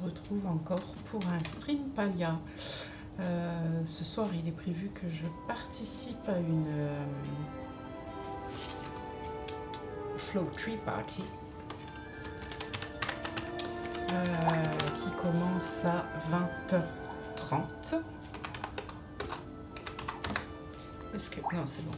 retrouve encore pour un stream Palia. Ce soir, il est prévu que je participe à une Flow Tree Party qui commence à 20h30. Est-ce que... Non, c'est bon.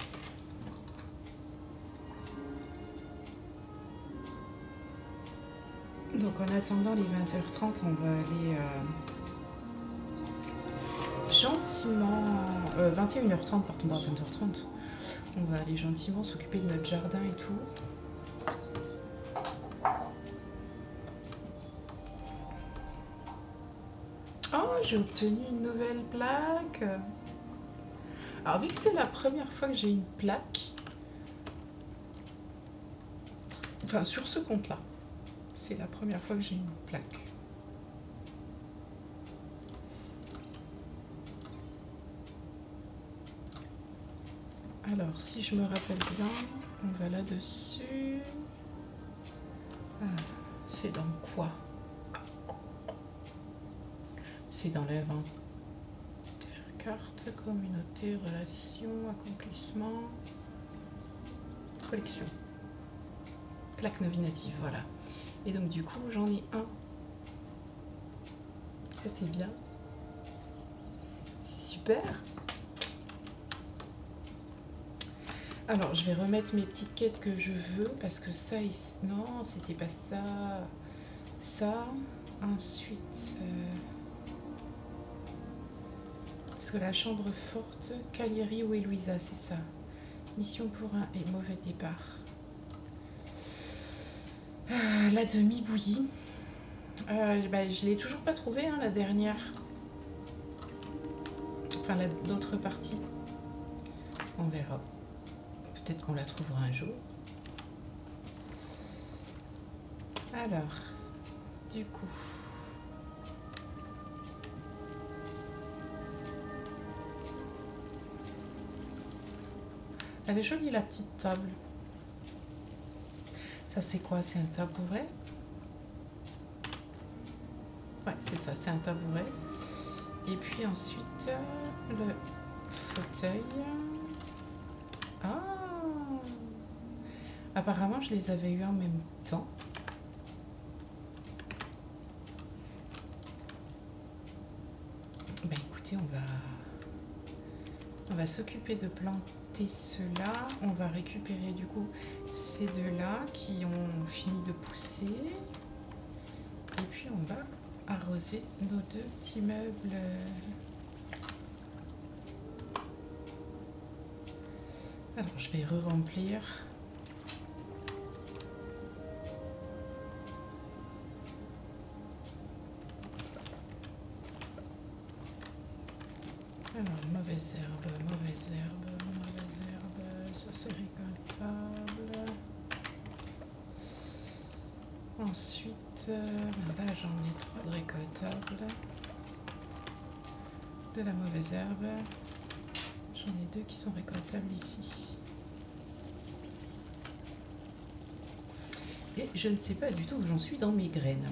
Donc en attendant les 20h30, on va aller gentiment... 21h30, pardon, pas 20h30. On va aller gentiment s'occuper de notre jardin et tout. Oh, j'ai obtenu une nouvelle plaque. Alors vu que c'est la première fois que j'ai une plaque, enfin sur ce compte-là, c'est la première fois que j'ai une plaque. Alors si je me rappelle bien, on va là-dessus. Ah, c'est dans quoi? C'est dans l'inventaire, carte, communauté, relations, accomplissement, collection. Plaque nominative, voilà. Et donc du coup, j'en ai un. Ça c'est bien. C'est super. Alors, je vais remettre mes petites quêtes que je veux parce que ça, non, c'était pas ça. Ça, ensuite... Parce que la chambre forte, Cagliari ou Eloisa, c'est ça. Mission pour un et mauvais départ. La demi-bouillie. Bah, je l'ai toujours pas trouvée, hein, la dernière. Enfin, l'autre partie. On verra. Peut-être qu'on la trouvera un jour. Alors, du coup... Elle est jolie, la petite table. Ça, c'est quoi? C'est un tabouret? Ouais, c'est ça, c'est un tabouret. Et puis ensuite, le fauteuil. Ah! Apparemment, je les avais eu en même temps. Ben écoutez, on va s'occuper de planter ceux-là. On va récupérer du coup ces deux-là qui ont fini de pousser. Et puis on va arroser nos deux petits meubles. Alors je vais re-remplir. Alors mauvaise herbe, ça c'est récoltable. Ensuite, là j'en ai 3 de récoltables. De la mauvaise herbe. J'en ai 2 qui sont récoltables ici. Et je ne sais pas du tout où j'en suis dans mes graines.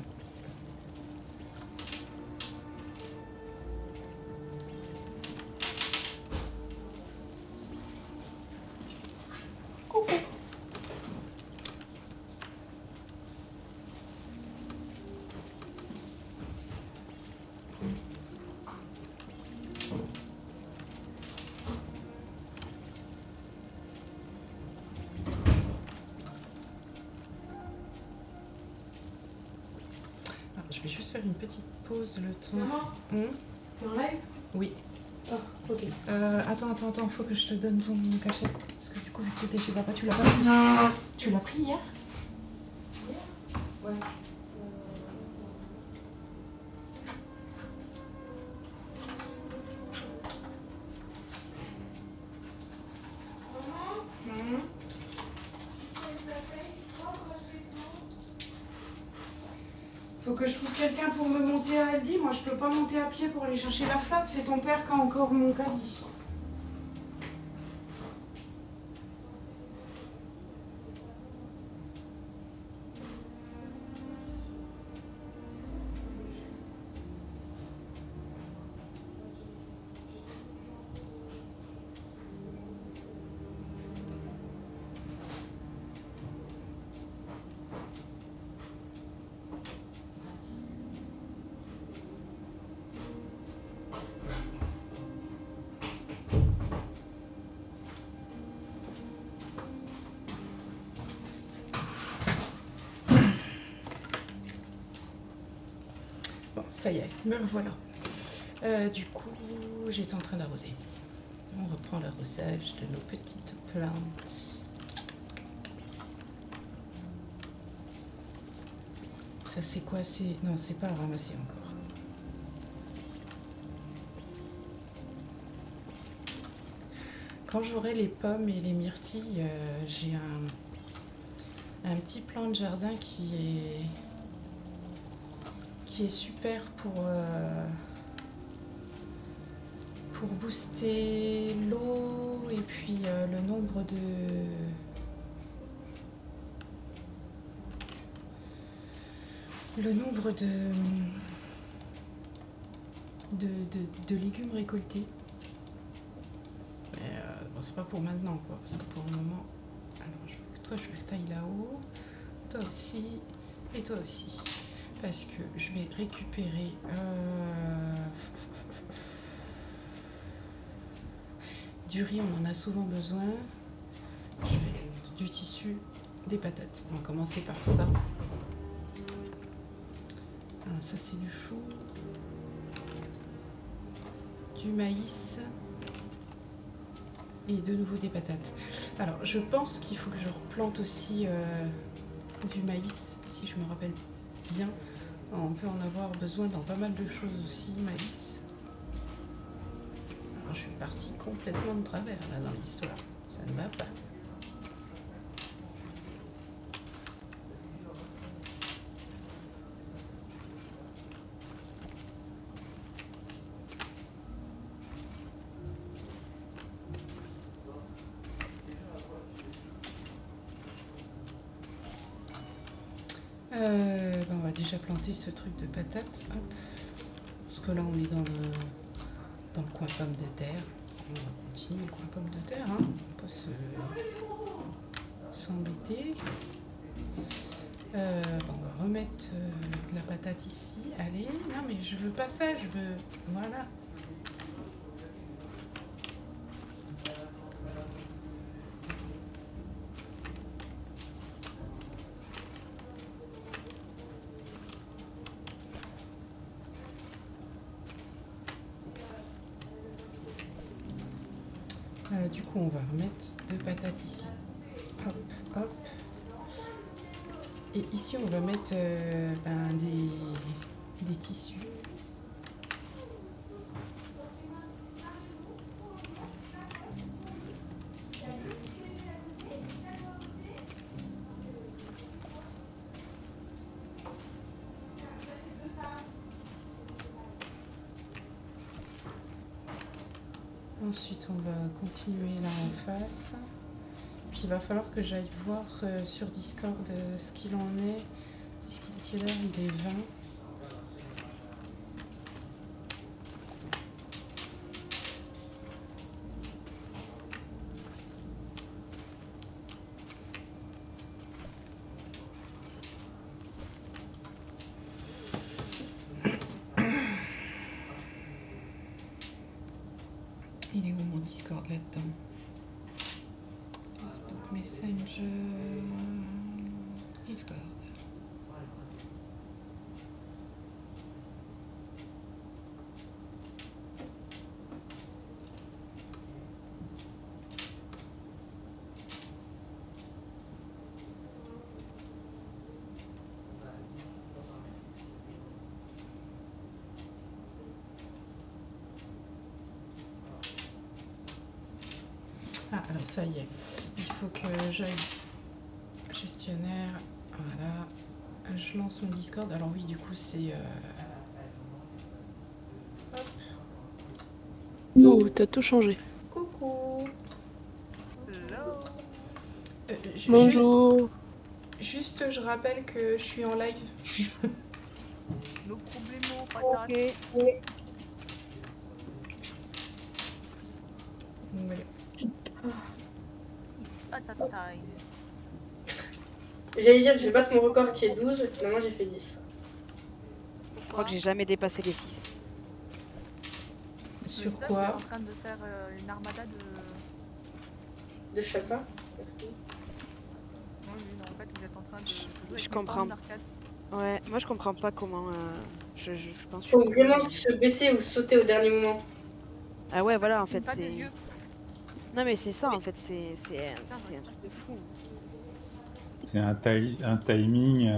Je vais juste faire une petite pause le temps. Maman, t'es en live? Oui. Ah, ok. Attends, faut que je te donne ton cachet. Parce que du coup, vu que t'étais chez papa, tu l'as pas pris. Tu l'as pris hier? Ouais. Faut que je trouve quelqu'un pour me monter à Aldi. Moi, je peux pas monter à pied pour aller chercher la flotte. C'est ton père qui a encore mon caddie. Ça y est, me revoilà. Du coup, j'étais en train d'arroser. On reprend l'arrosage de nos petites plantes. Ça c'est quoi? Non, c'est pas à ramasser encore. Quand j'aurai les pommes et les myrtilles, j'ai un petit plan de jardin qui est super pour booster l'eau et puis le nombre de légumes récoltés. Mais bon, c'est pas pour maintenant quoi, parce que pour le moment, alors toi je le taille là-haut, toi aussi et toi aussi, parce que je vais récupérer du riz, on en a souvent besoin. Je vais du tissu, des patates. On va commencer par ça. Alors, ça c'est du chou, du maïs et de nouveau des patates. Alors je pense qu'il faut que je replante aussi du maïs, si je me rappelle bien. On peut en avoir besoin dans pas mal de choses aussi, maïs. Alors je suis partie complètement de travers là dans l'histoire, ça ne va pas. On va déjà planter ce truc de patates. Hop. Parce que là on est dans le coin pomme de terre. On va continuer le coin pomme de terre. Hein. On va pas s'embêter. On va remettre de la patate ici. Allez. Non mais je veux pas ça. Je veux... Voilà. Du coup, on va remettre deux patates ici. Hop, hop. Et ici, on va mettre des tissus. Ensuite, on va continuer là en face. Puis il va falloir que j'aille voir sur Discord ce qu'il en est. Puisqu'il est quelle heure? Il est 20. Il est où mon Discord là-dedans? Facebook Messenger. Discord. Ah, alors ça y est, il faut que j'aille gestionnaire, voilà, je lance mon Discord, alors oui, du coup, c'est... Hop. Ouh, t'as tout changé. Coucou. Bonjour. Juste, je rappelle que je suis en live. No problemo, patate. Voilà. It's patate time. J'allais dire que je vais battre mon record qui est 12, finalement j'ai fait 10. Je crois que j'ai jamais dépassé les 6. Sur Vous quoi? êtes en train de faire une armada de... De Chapa. Non, en fait, vous êtes en train de... jouer Je avec des comprends. bornes d'arcade. Ouais, moi je comprends pas comment. Je pense que Faut je suis vraiment con. se baisser ou sauter au dernier moment. Ah ouais, voilà, en Filme fait, pas tes c'est. yeux. Non, mais c'est ça, en fait, c'est Putain, un truc de fou. C'est un timing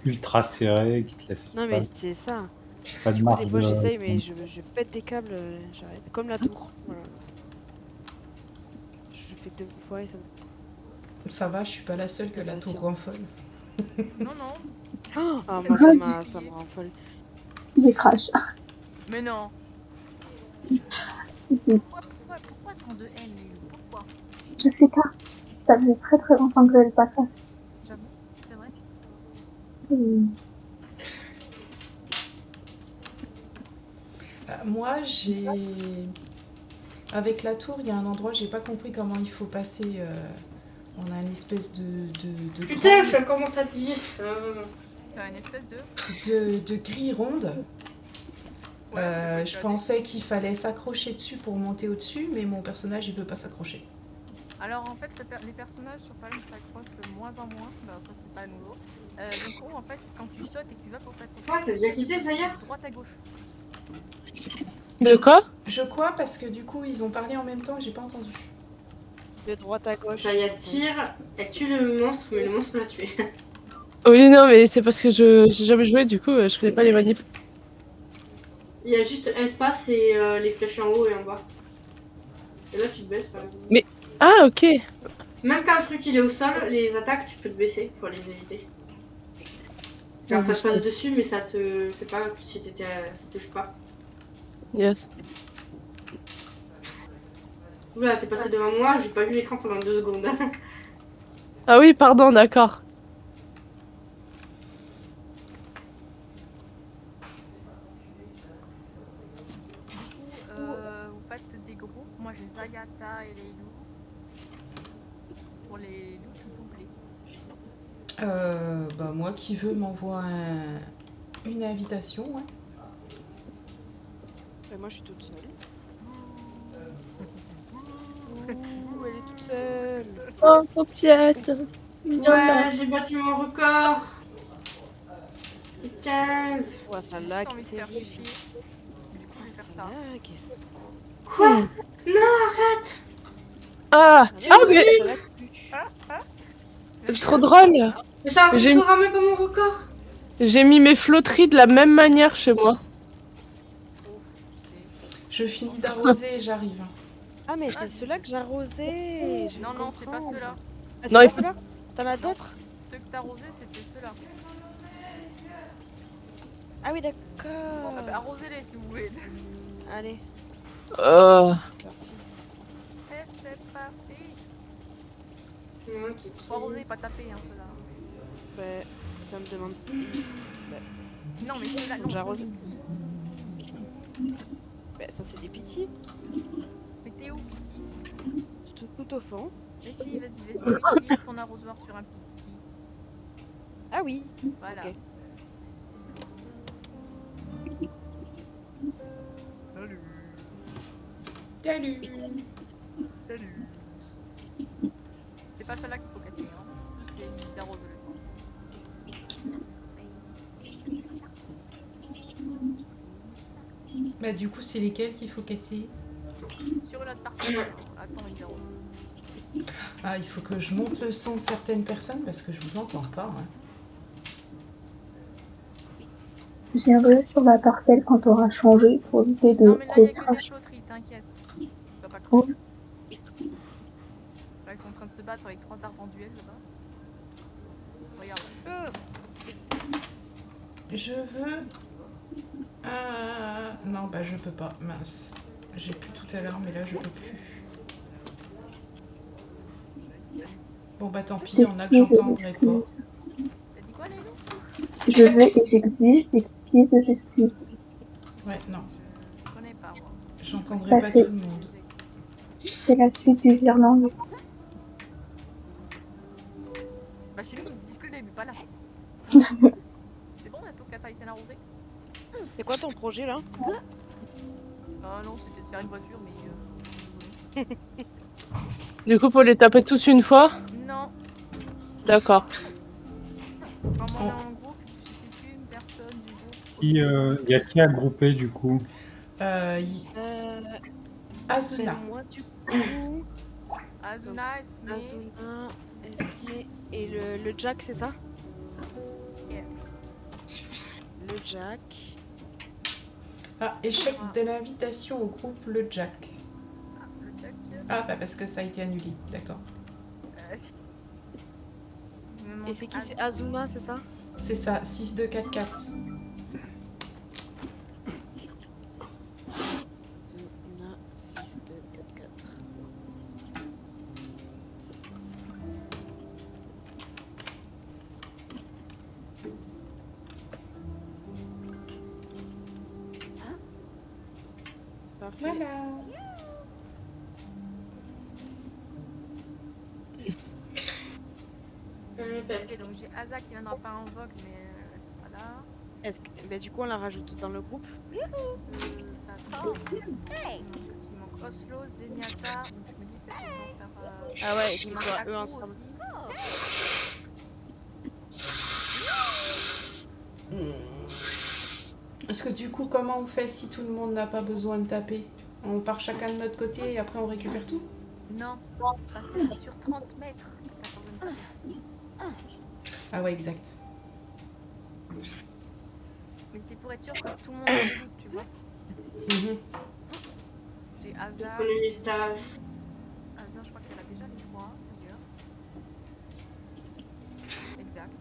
ultra serré qui te laisse Non, mais c'est ça. pas de Du coup, des marge fois, de. j'essaye, mais je pète des câbles, j'arrête. Comme la tour, voilà. Je fais 2 fois et ça me... Ça va, je suis pas la seule que la tour rend folle. Non, non. Ah, C'est moi, pas ça justifié. me rend folle. J'ai crash. Mais non. Si, si. Pourquoi tant de haine, Lélu? Pourquoi? Je sais pas. Ça faisait très très longtemps que je l'avais pas fait. J'avoue, c'est vrai. Moi, j'ai... Avec la tour, il y a un endroit, j'ai pas compris comment il faut passer. On a une espèce de Putain, grande- je suis encore monté à 10. T'as une espèce de... de grille ronde. Ouais, Je pensais qu'il fallait s'accrocher dessus pour monter au-dessus, mais mon personnage, il veut pas s'accrocher. Alors en fait, les personnages sur Palm s'accrochent de moins en moins. Ben, ça, c'est pas nouveau. Donc en fait, quand tu sautes et que tu vas pour t'accrocher... Ouais, t'as déjà quitté, ça y est. Droite à gauche. De quoi? Je crois parce que du coup, ils ont parlé en même temps et j'ai pas entendu. De droite à gauche. Enfin, il y a tir, elle tue le monstre, mais le monstre l'a tué. Oui, non, mais c'est parce que j'ai jamais joué, du coup, je connais pas les manifs. Il y a juste espace et les flèches en haut et en bas. Et là, tu te baisses par exemple. Mais- Ah, ok. Même quand un truc il est au sol, les attaques, tu peux te baisser pour les éviter. Genre, ça te passe dessus, mais ça te fait pas si t'étais, ça touche pas. Yes. Oula, t'es passé devant moi, j'ai pas vu l'écran pendant 2 secondes. Ah oui, pardon, d'accord. Vous faites des groupes. Moi, j'ai Zagata et les loups. Pour les loups tout doublés. Bah moi qui veux m'envoie une invitation. Ouais. Et moi, je suis toute seule. Ouh, elle est toute seule. Oh, paupiette. Mignonne. Ouais, j'ai battu mon record. 15. Ouais, ça J'ai lag, juste envie de faire terrible. chier. Du coup, je vais faire Ça ça. lag. Quoi? Non, arrête. Ah, mais Ça lag plus. trop drôle. Mais ça J'ai- ne ramène pas mon record. J'ai mis mes flotteries de la même manière chez moi. Je finis d'arroser et j'arrive. Ah, mais c'est ceux-là que j'arrosais. Non, non, c'est pas ceux-là. Ah, c'est Non, pas il faut- ceux-là? T'en as d'autres? Ceux que t'as arrosés, c'était ceux-là. Ah oui, Ah d'accord. bah, arrosez-les si vous voulez. Allez, Oh. c'est parti. Et c'est parti. Non, qui- Faut arroser, pas taper, hein, ceux-là. Bah, ça me demande. Non, mais ceux-là, Faut non. que j'arrose. Bah, ça, c'est des petits. Mais t'es où, Kiki? Tout au fond. Mais si, vas-y, utilise ton arrosoir sur un Kiki. Ah oui. Voilà. Ok. Salut. C'est pas celle-là qu'il faut casser, hein. C'est ils arrosent le temps. Bah du coup, c'est lesquels qu'il faut casser? Sur l'autre partie. Attends, ils arrosent. Ah, il faut que je monte le son de certaines personnes parce que je vous entends pas. Hein. Je viendrai sur la parcelle quand on aura changé pour éviter de Non, mais là, il y a que des recracher. flotteries, t'inquiète. Tu vas pas Oh. crever. Là, ils sont en train de se battre avec 3 arbres en duel là-bas. Regarde. Je veux... Non, bah je peux pas. Mince. J'ai pu tout à l'heure, mais là je peux plus. Bon bah tant pis, on a que j'entendrai pas. T'as dit quoi, les loups? Je veux et j'exige d'excuses aux excuses. Ouais, non. Je connais pas, moi. J'entendrai Bah, pas c'est- tout le monde. C'est la suite du virlangue. Bah, chez nous, ils disent que le début, pas la fin. C'est bon, la toquata a été arrosée? C'est quoi ton projet là? Ah non, c'était de faire une voiture, mais. Du coup, faut les taper tous une fois? Non, D'accord. quand on est en groupe, il suffit y a qui à grouper du coup? Azuna. Moi, du coup, Azuna, Esme, Azuna, Esme et le Jack, c'est ça? yes. Le Jack. Ah, échec de l'invitation au groupe le Jack. Ah, le Jack. Ah, bah parce que ça a été annulé, d'accord. Si. Il me Et manque c'est qui? C'est Azuna, c'est ça? C'est ça, 6-2-4-4. Azuna, 6, 2, 4, 4. Parfait. Voilà. Ok, donc j'ai Aza qui viendra pas en vogue, mais c'est pas là. Est-ce que, bah, du coup, on la rajoute dans le groupe? Attends. Il manque Oslo, Zenyatta, donc je me dis peut-être autant faire. Ah ouais, et il qu'ils manque soient Aku eux ensemble. aussi. Est-ce que du coup, comment on fait si tout le monde n'a pas besoin de taper? On part chacun de notre côté et après on récupère tout? Non, parce que c'est sur 30 mètres que t'as pas besoin de taper. Ah ouais, exact. Mais c'est pour être sûr que tout le monde ajoute, tu vois. Mhm. J'ai Aza. Prenez les stages. Aza, je crois qu'elle a déjà les 3 d'ailleurs. Exact.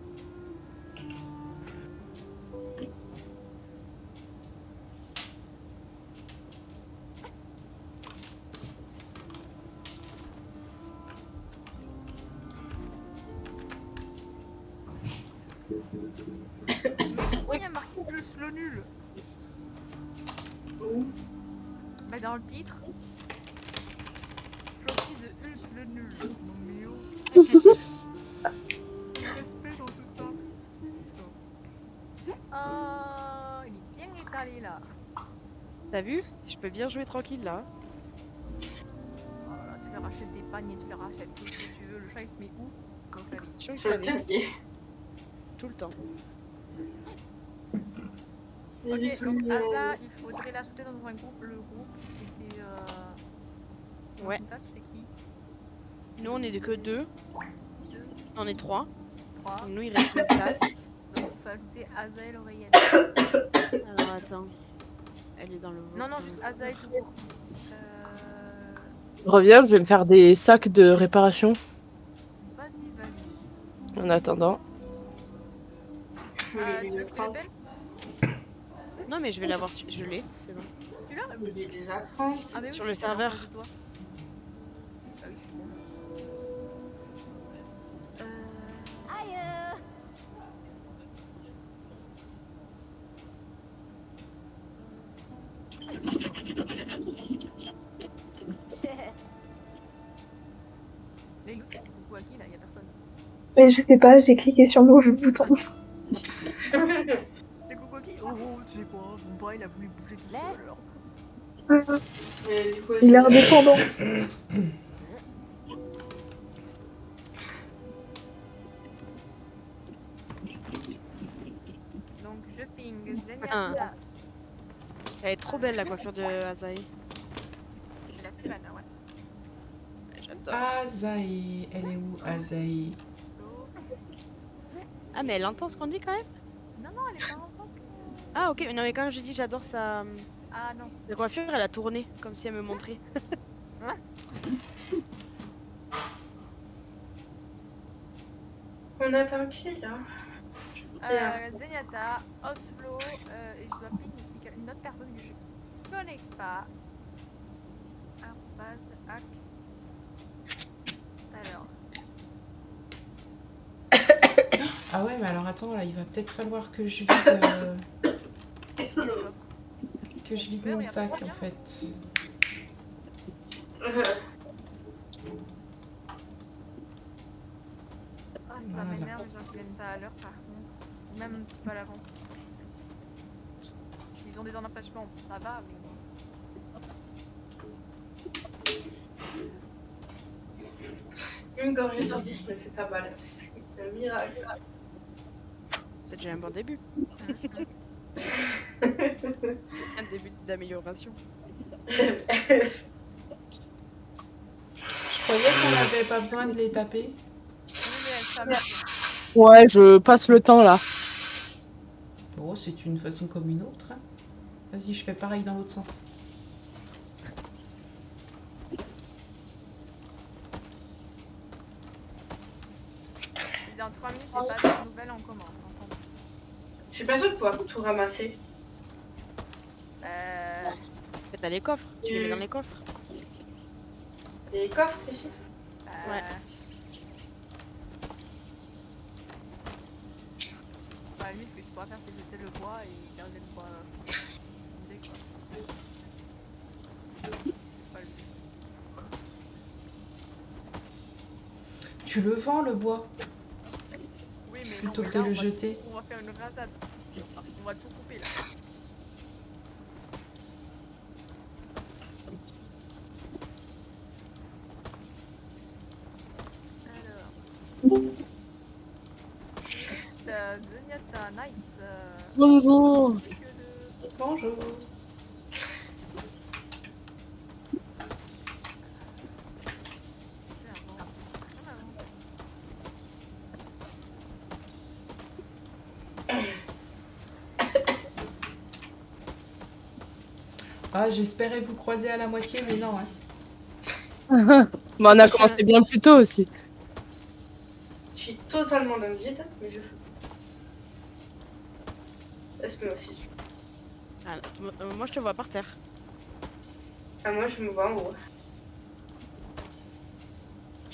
Pourquoi il y a marqué plus le nul? Où? Bah dans le titre. Floppy de Hulse le nul. Non mais oh. Respect dans tout ça. Oh, il est bien étalé là. T'as vu? Je peux bien jouer tranquille là. Oh là là, tu leur achètes des paniers, tu leur achètes tout ce que tu veux. Le chat il se met où? Dans le clavier. Sur le Sur le clavier, clavier. tout le temps. Ok, donc Aza, il faudrait l'ajouter dans un groupe. Le groupe qui était. Ouais. Là, c'est qui? Nous, on est que 2. On est 3. 3. Donc nous, il reste une place. Donc il faut ajouter Aza et l'oreillette. Alors attends. Elle est dans le... Non, non, juste Aza et tout court. Je reviens, je vais me faire des sacs de réparation Vas-y, vas-y. en attendant. Tu veux que je te l'appelle? Non, mais je vais l'avoir... Je l'ai, c'est bon. Tu l'as? Il est déjà 30. Ah, mais oui, Sur le c'était à serveur. l'envers de toi. Ah oui, je suis bon. Les loups, tu fais coucou à qui là? Y'a personne. Mais je sais pas, j'ai cliqué sur le mauvais bouton. C'est coucou à qui? Oh, oh, tu sais quoi? Bon, bah, il a voulu bouger tout seul alors. Du coup, Il est indépendant. Donc je ping Zenyatta. Elle est trop belle, la coiffure de Azaï. J'ai la Sylvana, ouais. J'adore. Azaï, elle est où Azaï? Ah, mais elle entend ce qu'on dit quand même? Non, non, elle est pas en rock. Ah, ok. Non, mais quand j'ai dit j'adore sa... Ah non. La coiffure, elle a tourné, comme si elle me montrait. On attend qui là? Zenyatta, Oslo, et je dois ping aussi une autre personne que je connais pas. Arrobase, hack. Alors. Ah ouais, mais alors attends, là, il va peut-être falloir que je vide mon sac en fait. Ah, ça m'énerve les gens qui viennent pas à l'heure par contre. Même un petit peu à l'avance. S'ils ont des empêchements, ça va, mais. Une gorgée sur 10 ne fait pas mal. C'est un miracle. C'est déjà un bon début. d'amélioration. Je croyais qu'on n'avait pas besoin de les taper. Oui, mais elles savent. Ouais, je passe le temps là. Oh, c'est une façon comme une autre. Hein. Vas-y, je fais pareil dans l'autre sens. Et dans 3 minutes, j'ai pas de nouvelles, on commence. Je suis pas sûre de pouvoir tout ramasser. T'as les coffres, tu les mets dans les coffres. Les coffres ici. Ouais. Bah, à la limite, ce que tu pourras faire, c'est jeter le bois et garder le bois. Fondé, quoi. C'est pas le but. Tu le vends le bois Oui, mais plutôt non, que mais de là, le jeter. on va faire une rasade. On va tout couper là. Alors. Zenyatta, nice. Bonjour. Bonjour. Ah, j'espérais vous croiser à la moitié, mais non. Hein. Mais on a commencé bien plus tôt aussi. Je suis totalement dans le vide, mais je fais. Est-ce que moi aussi Ah, moi je te vois par terre. Ah, moi je me vois en haut.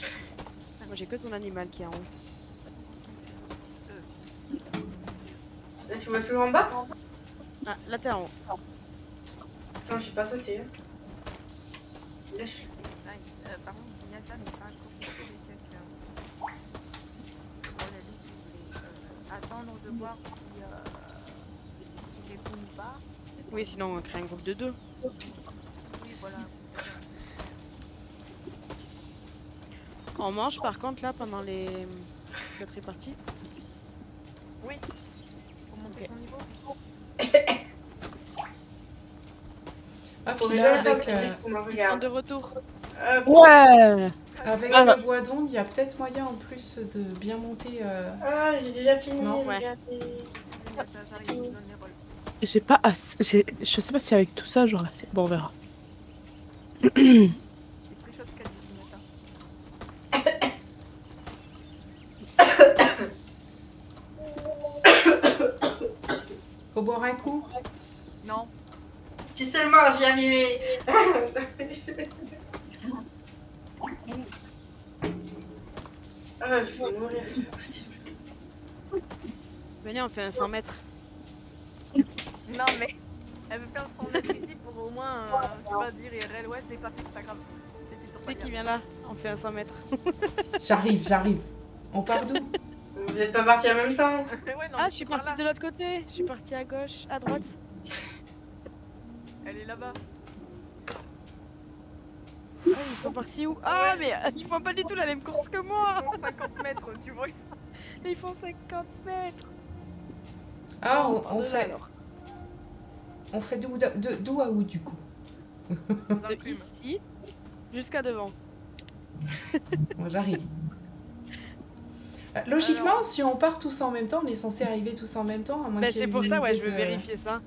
Ah, moi j'ai que ton animal qui est en haut. Là, tu vois toujours en bas? Ah, là t'es en haut. Attends, j'ai pas sauté. Hein. Lâche. Nice. Par contre, Zenyatta n'est pas encore couché avec quelqu'un. Bon, la limite, je voulais attendre de voir si il répond ou pas. Oui, sinon on crée un groupe de 2. Oui, voilà. On mange par contre là pendant les notre répartie. Oui. Faut monter Ok. ton niveau. Ah, Faut puis déjà là, faire avec, le truc pour me Ils sont regarder. de retour. Ouais. avec Ah, le bois d'onde, il y a peut-être moyen en plus de bien monter. Ah, j'ai déjà fini. Non. Ouais. C'est Regardez. Zenyatta, j'arrive, je vous donne les rôles. J'ai pas assez. Je sais pas si avec tout ça j'aurai assez. Bon, on verra. J'ai plus chose qu'à dire, Zenyatta. Faut boire un coup. Non. Si seulement j'y arrivais. Ah, je vais mourir, c'est pas possible. Venez, on fait un 100 mètres. Non, mais elle veut faire 100 mètres ici pour au moins, tu vas dire IRL, ouais, c'est pas fait, c'est pas grave. C'est fait sur C'est ta qui gamme. vient là? On fait un 100 mètres. J'arrive. On part d'où? Vous êtes pas partis en même temps? Ouais, non, Ah, mais je suis par partie là. de l'autre côté. Je suis partie à gauche, à droite. Elle est là-bas. Ah, ils sont partis où? Ah, mais ils font pas du tout la même course que moi. Ils font 50 mètres, tu vois. Ils font 50 mètres. Ah, Bon, part on de là, fait. alors. On fait d'où à où du coup? De ici jusqu'à devant. Moi j'arrive. Logiquement, si on part tous en même temps, on est censé arriver tous en même temps, à moins Bah, qu'il y ait c'est pour une ça, ouais, idée je veux de- vérifier ça.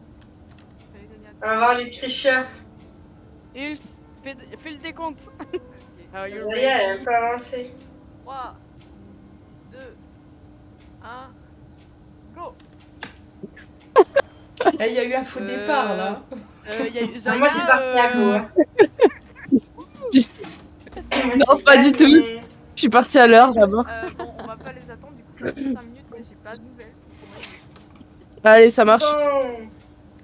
Salut, Zenyatta. On va voir les tricheurs. Ulс, fais le décompte. Ok. Are you Ça y est, elle ready? a pas avancé. 3, 2, 1, go! Eh, il y a eu un faux départ là. Y a eu Ah, Zaya, moi, j'ai parti à vous. Non, pas du tout. Je suis partie à l'heure d'abord. Bon, on va pas les attendre, du coup ça fait 5 minutes que j'ai pas de nouvelles. Allez, ça marche. Bon.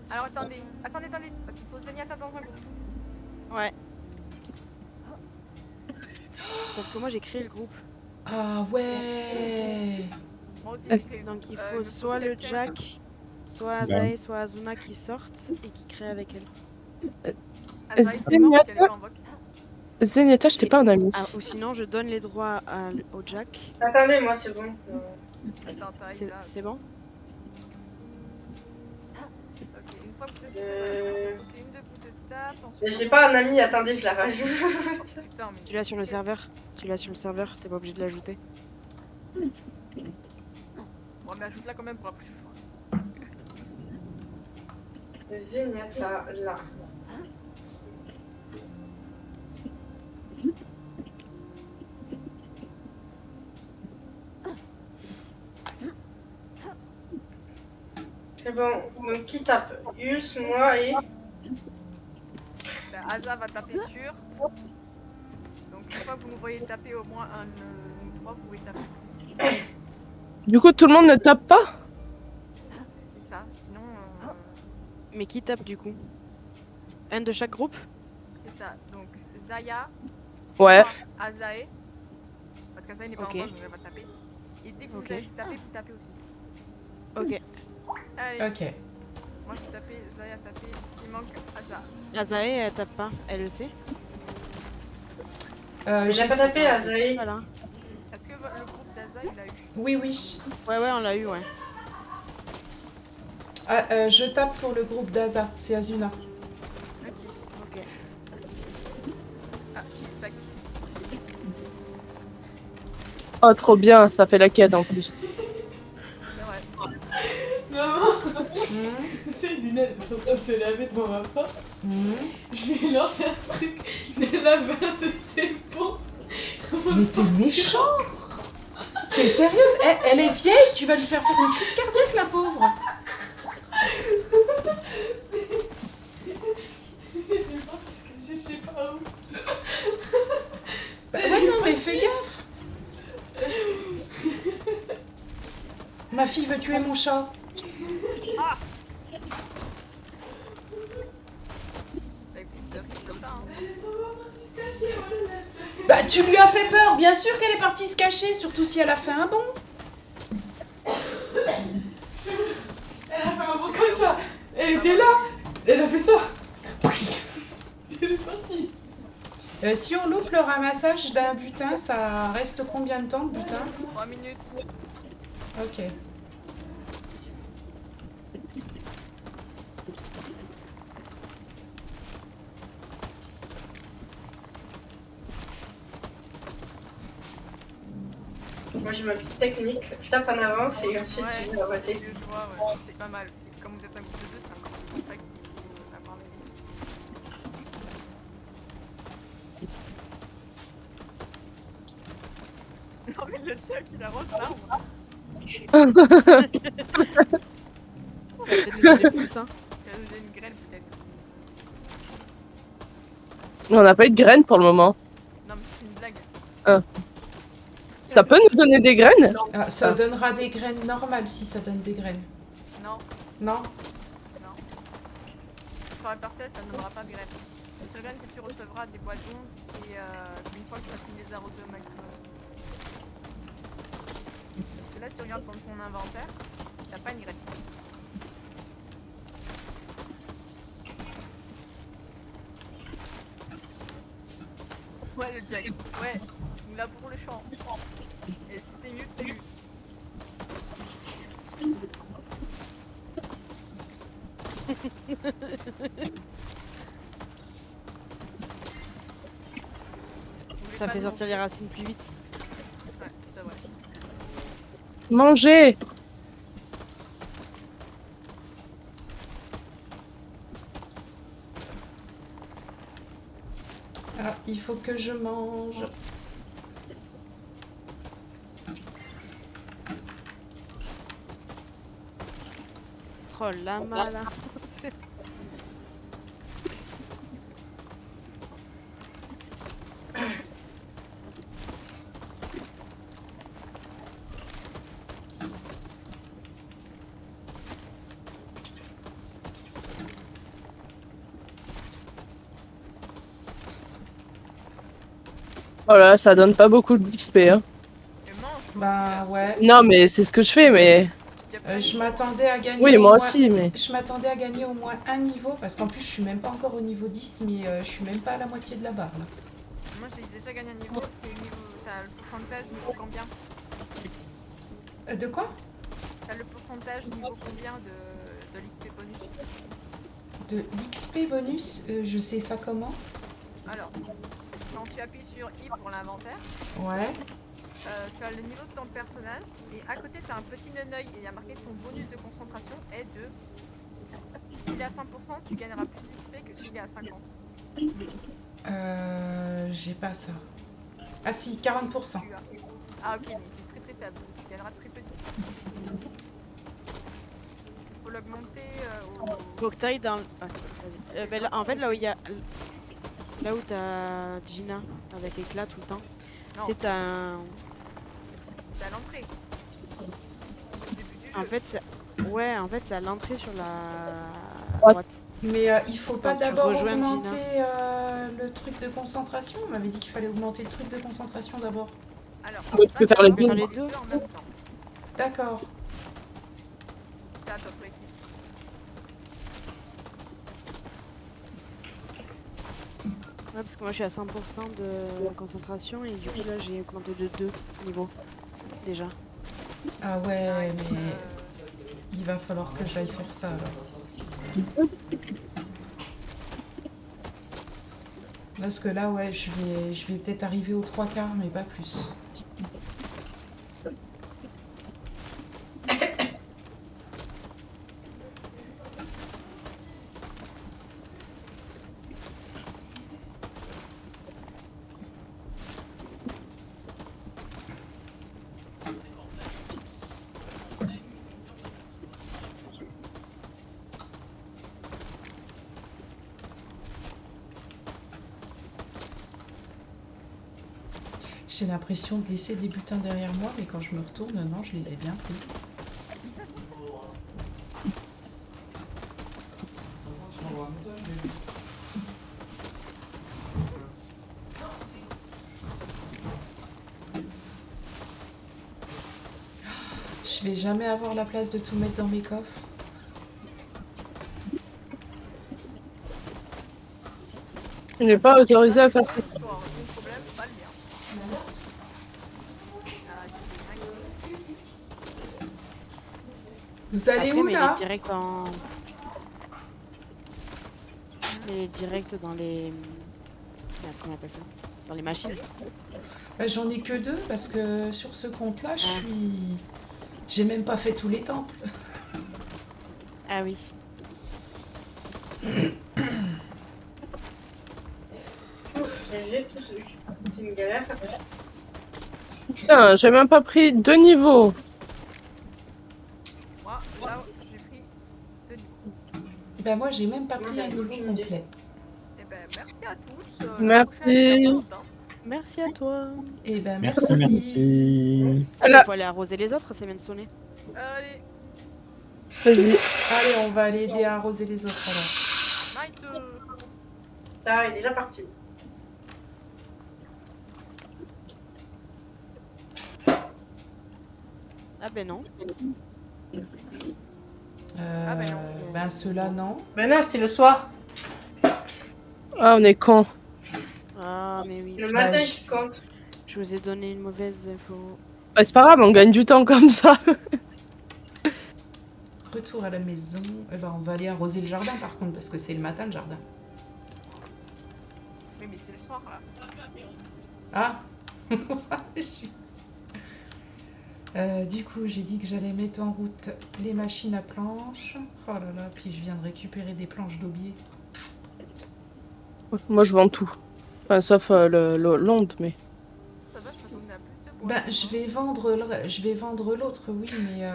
Alors attendez, parce qu'il faut Zenyatta dans un groupe. Ouais. Sauf que moi j'ai créé le groupe. Ah ouais. Moi aussi Ah, j'ai créé. Donc il Il faut me soit le quelqu'un. Jack, soit Azae, soit Azuna qui sortent et qui créent avec elle. Azaï, c'est mort parce qu'elle est pas en voc. Zenyatta, je t'ai pas un ami. Ah, ou sinon je donne les droits au Jack. Attendez, moi, c'est bon. Attends, t'arrives là. C'est bon? Ok, une fois que vous êtes prêts, il faut qu'une de tape ensuite. Mais j'ai pas un ami, attendez, je la rajoute. Putain, mais. Tu l'as sur le serveur. Tu l'as sur le serveur, t'es pas obligé de l'ajouter. Bon, mais ajoute-la quand même pour la plus fois. Zenyatta, là. C'est bon, donc qui tape? Ulf, moi et... Bah, Asa va taper sur. Donc une fois que vous nous voyez taper au moins nous trois, vous pouvez taper. Du coup, tout le monde ne tape pas? C'est ça, sinon Mais qui tape du coup? Un de chaque groupe? c'est ça. Donc Zaya, Ouais. Azae, parce qu'Azae n'est pas Ok. en mode, donc elle va taper. Et dès que Ok. vous avez tapé, vous tapez aussi. Ok. Allez, Ok. moi je vais taper, Zaya taper, il manque Asa. Azae, elle tape pas, elle le sait. Il J'ai- a pas tapé, Azaï. Voilà. Est-ce que le groupe d'Asa il a eu? Oui, oui. Ouais, on l'a eu, ouais. Ah, je tape pour le groupe d'Aza, c'est Azuna. Ok. Ok. Ah, she's back. Oh, trop bien, ça fait la quête en plus. C'est vrai. Maman, Mhm. tu sais, Luna elle est en train de se laver devant ma porte. Mhm. Je lui ai lancé un truc, elle avait un de ses ponts. Mais t'es méchante! T'es sérieuse? Elle est vieille, tu vas lui faire une crise cardiaque, la pauvre! Je sais pas où. Bah ouais, non, mais fais gaffe! Ma fille veut tuer mon chat. Bah écoute, c'est comme ça, hein. Bah tu lui as fait peur, bien sûr qu'elle est partie se cacher, surtout si elle a fait un bond. Elle a fait un bond comme ça. Elle était là. Elle a fait ça. Elle est partie. Si on loupe le ramassage d'un butin, ça reste combien de temps, le butin? 3 minutes. Ok. Moi j'ai ma petite technique, je tape en avance et ensuite Ouais, je vais passer. je vois, ouais, c'est pas mal aussi. Comme vous êtes un groupe de deux, c'est encore plus complexe d'avoir les... Non mais le chat qui arrose l'arbre. Ça va peut-être nous donner plus, hein. Il va nous donner une graine peut-être. On n'a pas eu de graines pour le moment. Non mais c'est une blague. Ça peut nous donner des graines? Ah, ça donnera des graines normales si ça donne des graines. Non, Non? non. Sur la parcelle, ça ne donnera pas de graines. Les seules graines que tu recevras des boîtons, c'est une fois que tu as fini les arroser au maximum. Parce que là, si tu regardes dans ton inventaire, t'as pas une graine. Ouais, le Jack. Ouais, il a pour le champ. Et c'était mieux que lui. Ça fait sortir les racines plus vite. Ouais, c'est vrai. Manger! Ah, il faut que je mange. Oh la mala. Oh là, ça donne pas beaucoup d'XP, hein. Et mange, Bah ouais. Non, mais c'est ce que je fais, mais... Je m'attendais à gagner. Oui, au moi moins- aussi, mais... Je m'attendais à gagner au moins un niveau parce qu'en plus je suis même pas encore au niveau 10, mais je suis même pas à la moitié de la barre là. Moi j'ai déjà gagné un niveau, t'as le pourcentage niveau combien? De quoi? T'as le pourcentage niveau combien de l'XP bonus? De l'XP bonus, je sais ça comment? Alors, quand tu appuies sur I pour l'inventaire, Ouais. tu as le niveau de ton personnage et à côté tu as un petit neneuil et il y a marqué ton bonus de concentration est de... S'il est à 100%, tu gagneras plus d'XP que s'il est à 50. J'ai pas ça. Ah si, 40%. Tu as- Ah ok, donc c'est très faible. Tu gagneras très peu d'XP. Il faut l'augmenter au... Faut que t'ailles dans... Ouais, vas-y. Ben là, en fait, là où il y a... Là où t'as Gina avec éclat tout le temps, Non, c'est un... c'est à l'entrée. Au début du En jeu. fait, c'est... Ouais, en fait, c'est à l'entrée sur la What? droite. Mais il faut pas Quand tu d'abord rejoins augmenter le truc de concentration? On m'avait dit qu'il fallait augmenter le truc de concentration d'abord. Alors, Ouais, tu peux faire les deux. en même temps. D'accord. C'est à peu près équilibré. Ouais, parce que moi, je suis à 100% de concentration et du coup, là, j'ai augmenté de 2 niveaux. Déjà. Ah ouais, Nice, mais il va falloir que j'aille faire ça alors. Parce que là, ouais, je vais peut-être arriver aux 3/4, mais pas plus. J'ai l'impression de laisser des butins derrière moi, mais quand je me retourne, non, je les ai bien pris. Je vais jamais avoir la place de tout mettre dans mes coffres. Je n'ai pas autorisé à faire ça. Histoire, ton problème, pas le mien. Ah, Vous allez Après, où mais il là? est direct en... Il est direct dans les... Merde, comment on appelle ça? Dans les machines. Bah, j'en ai que 2 parce que sur ce compte-là, j'ai même pas fait tous les temples. Ah oui. J'ai tout celui. C'est une galère. Putain, j'ai même pas pris 2 niveaux. moi, là, j'ai pris 2 niveaux. Bah moi, j'ai même pas Moi, pris j'ai un niveau aucune idée. complet. Eh ben, merci à tous. Merci. La prochaine, dans pas longtemps. Merci à toi. Et ben Merci, merci. Ah, mais Là. faut aller arroser les autres, ça vient de sonner. Allez, Vas-y. Allez, on va aller aider à arroser les autres alors. nice. Ça est déjà parti. Ah ben non. Si. Euh, bah non. ben ceux-là, non. Ben non, c'était le soir. Ah, on est con. Ah mais oui. Le matin Bah, qui compte. Je vous ai donné une mauvaise info. Bah, c'est pas grave, on gagne du temps comme ça. Retour à la maison. Eh ben, on va aller arroser le jardin par contre, parce que c'est le matin le jardin. Oui, mais c'est le soir là. Ah. Je suis- du coup, j'ai dit que j'allais mettre en route les machines à planches. Oh là là, puis je viens de récupérer des planches d'aubier. Moi, je vends tout. Enfin, sauf l'onde, mais... Ça va, je peux t'emmener à plus de bois. Ben, je vais vendre l'autre, oui, mais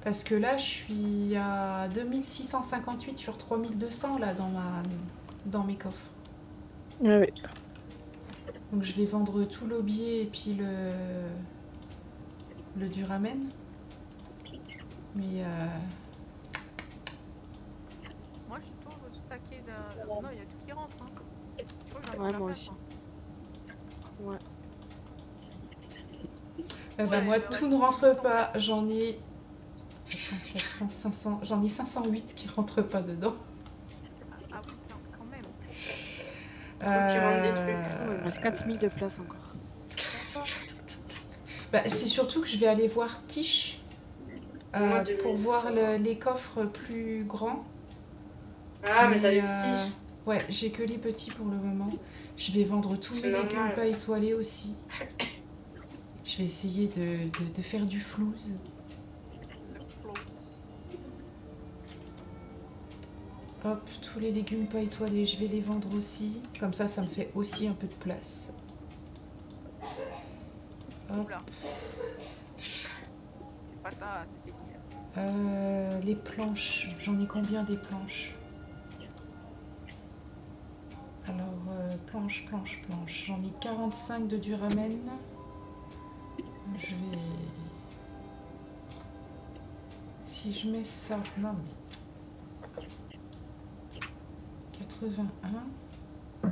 parce que là, je suis à 2658 sur 3200 là dans mes coffres. Ah oui. Donc je vais vendre tout l'aubier et puis le duramen. Mais Moi, je suis toujours stacké d'un. Non, il y a tout qui rentre. Hein. Je crois que j'ai Ouais, encore la moi place, aussi. hein. Ouais. bah, Ouais, moi, il me tout reste ne rentre 800 pas. places. J'en ai 400, 500, j'en ai 508 qui rentrent pas dedans. Ah oui, quand même. tu vendes des trucs. Il me reste 4000 de place encore. Bah, c'est surtout que je vais aller voir Tish Moi, 2000, pour voir ça va. les coffres plus grands. Ah, mais t'as Mais, des petits. ouais, j'ai que les petits pour le moment. Je vais vendre tous C'est mes normal. légumes pas étoilés aussi. Je vais essayer de faire du flouze. Le flow. Hop, tous les légumes pas étoilés, je vais les vendre aussi. Comme ça me fait aussi un peu de place. Hop. Oula. C'est pas ta, c'était qui là? Les planches, j'en ai combien des planches? Alors, planches. J'en ai 45 de duramen. Je vais... Si je mets ça... Non mais... 81.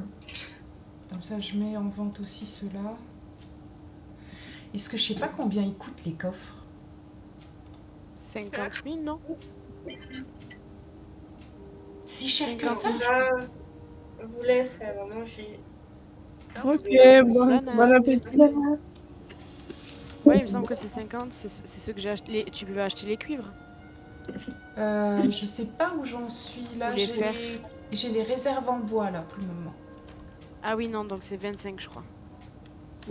Comme ça, je mets en vente aussi ceux-là. Est-ce que je sais pas combien ils coûtent les coffres? 50 000, non? Si cher que 50 ça? 000. Je vous laisse, vraiment, j'ai. Ok, bon Banane. appétit. Ouais, il me semble que c'est 50, c'est ceux que j'ai acheté. Tu peux acheter les cuivres. Je sais pas où j'en suis là. Ou les fers. J'ai les réserves en bois là pour le moment. Ah oui, non, donc c'est 25, je crois.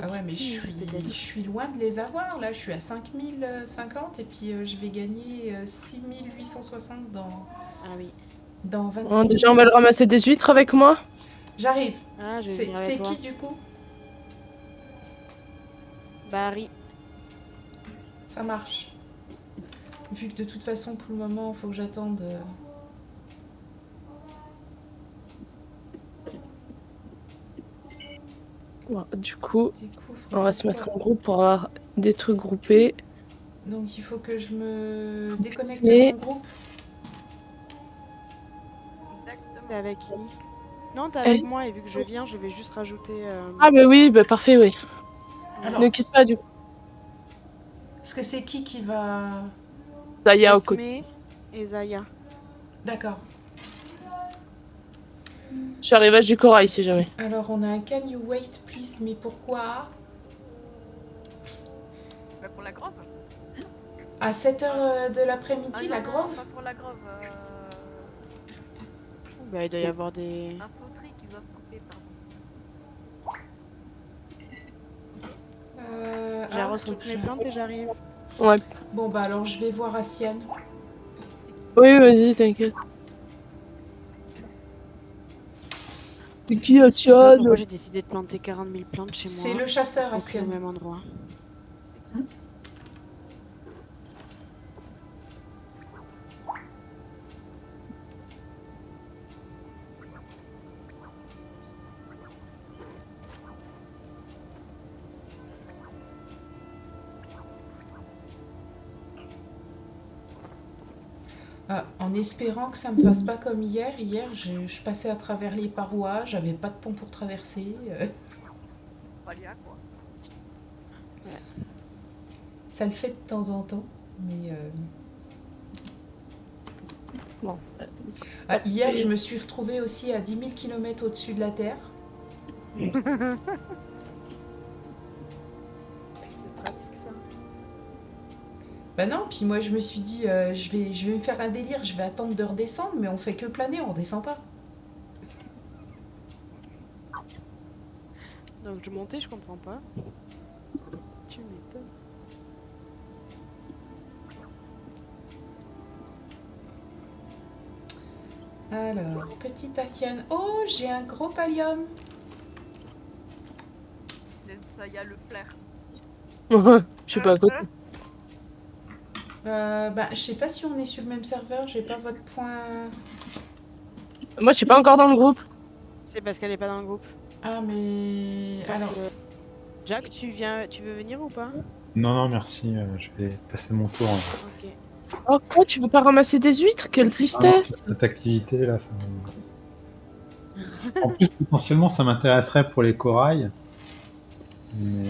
Ah ouais, mais je peut-être. suis loin de les avoir là. Je suis à 5050 et puis je vais gagner 6860 Ah oui. dans 26 Bon, déjà, on va le ramasser des huîtres avec moi. J'arrive. Ah, je vais venir avec C'est toi. qui du coup? Barry. Ça marche. Vu que de toute façon pour le moment il faut que j'attende. Bon, du coup, Découvre on va se pourquoi. mettre en groupe pour avoir des trucs groupés. Donc il faut que je me déconnecte Mais- de mon groupe. Exactement. T'es avec qui? Non, t'es Elle- avec moi et vu que je viens, je vais juste rajouter. Ah bah oui, bah parfait, oui. Alors, Ne quitte pas du coup. est-ce que c'est qui va... Zaya au côté. Esme et Zaya. D'accord. Je suis arrivage du corail si jamais. Alors on a un can you wait please, mais pourquoi? Bah, pour la grove. À 7h de l'après-midi, Ah, non, la non, grove? pas pour la grove. Bah, il doit y avoir des. Infoterie qui doivent couper, pardon. J'arrose faut toutes que mes je- plantes et j'arrive. Ouais. Bon bah alors je vais voir Asiane. Oui, vas-y, t'inquiète. C'est qui, Je sais pas Asiane? pourquoi j'ai décidé de planter 40 000 plantes chez moi. C'est le chasseur Aucune au Asiane. même endroit. Ah, en espérant que ça me fasse pas comme hier. Hier je passais à travers les parois, j'avais pas de pont pour traverser. Palia, quoi. Ça le fait de temps en temps. Mais Bon. hier je me suis retrouvée aussi à 10 000 km au-dessus de la Terre. C'est pratique ça. Bah non, puis moi je me suis dit je vais me faire un délire, je vais attendre de redescendre, mais on fait que planer, on descend pas. Donc je montais, je comprends pas. Tu m'étonnes. Alors, petite Asiane. Oh, j'ai un gros pallium. Ça y a le flair. Je suis pas à côté. Bah, je sais pas si on est sur le même serveur, j'ai pas votre point. Moi, je suis pas encore dans le groupe. C'est parce qu'elle est pas dans le groupe. Ah, mais. Alors, Jack, tu veux venir ou pas? Non, non, merci, je vais passer mon tour. Ok. Oh, quoi, tu veux pas ramasser des huîtres? Quelle Ah non, tristesse! cette activité là, ça en plus, potentiellement, ça m'intéresserait pour les corails. Mais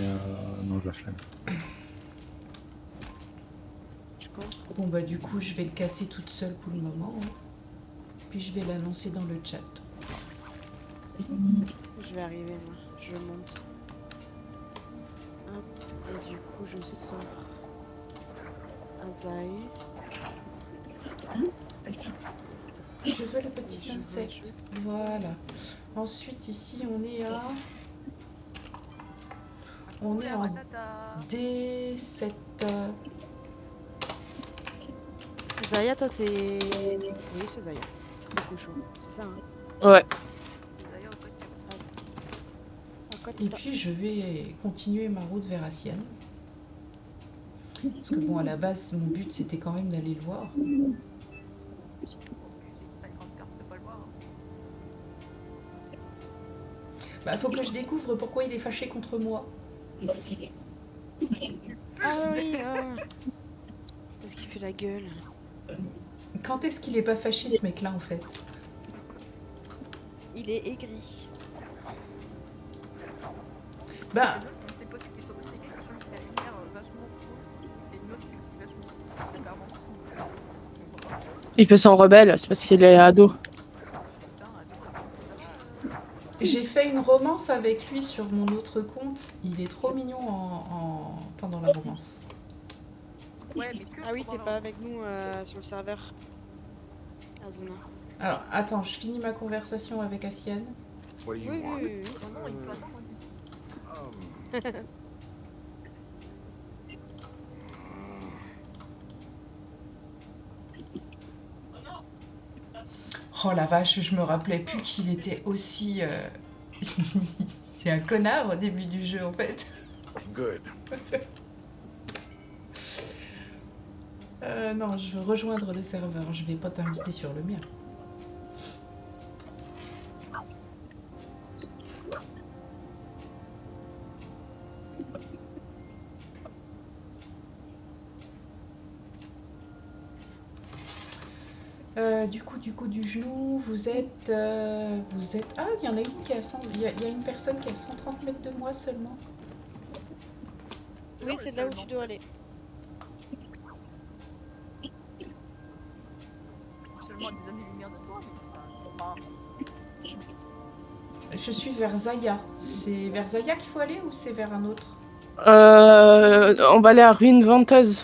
non, je la flemme. Je comprends. bon, bah, du coup, je vais le casser toute seule pour le moment. Hein. Puis je vais l'annoncer dans le chat. Je vais arriver moi. Je monte. Hop. Et du coup, je sors. Azaï. Je veux le petit insecte. Voilà. Ensuite, ici, on est à... On est en D7. Zaya, toi, c'est. Oui, c'est Zaya. Le cochon. C'est ça, hein. Ouais. Et puis, je vais continuer ma route vers Asian. Parce que bon, à la base, mon but, c'était quand même d'aller le voir. Bah, faut que je découvre pourquoi il est fâché contre moi. Ah oui, parce qu'il fait la gueule. Quand est-ce qu'il est pas fâché, ce mec-là, en fait? Il est aigri. Bah, C'est possible qu'il soit aussi aigri, sachant qu'il a une lumière vachement cool et une autre qui est aussi vachement cool. Clairement. Il fait son rebelle, c'est parce qu'il est ado. j'ai fait une romance avec lui sur mon autre compte. Il est trop mignon pendant la romance. Ouais, mais que Ah oui, pour t'es avoir- pas avec nous sur le serveur. Azuna. Alors, attends, je finis ma conversation avec Asian. Oui, oui, oui. Oh non, il peut attendre, dis. Oh la vache, je me rappelais plus qu'il était aussi... C'est un connard au début du jeu, en fait. Good. Non, je veux rejoindre le serveur. Je vais pas t'inviter sur le mien. Du genou, vous êtes... Ah, il y en a une qui a 100... Il y a une personne qui est à 130 mètres de moi seulement. Oui, c'est là où tu dois aller. Seulement à des années-lumière de toi, mais ça... Enfin, Je suis vers Zaya. C'est vers Zaya qu'il faut aller ou c'est vers un autre? On va aller à Ruine Venteuse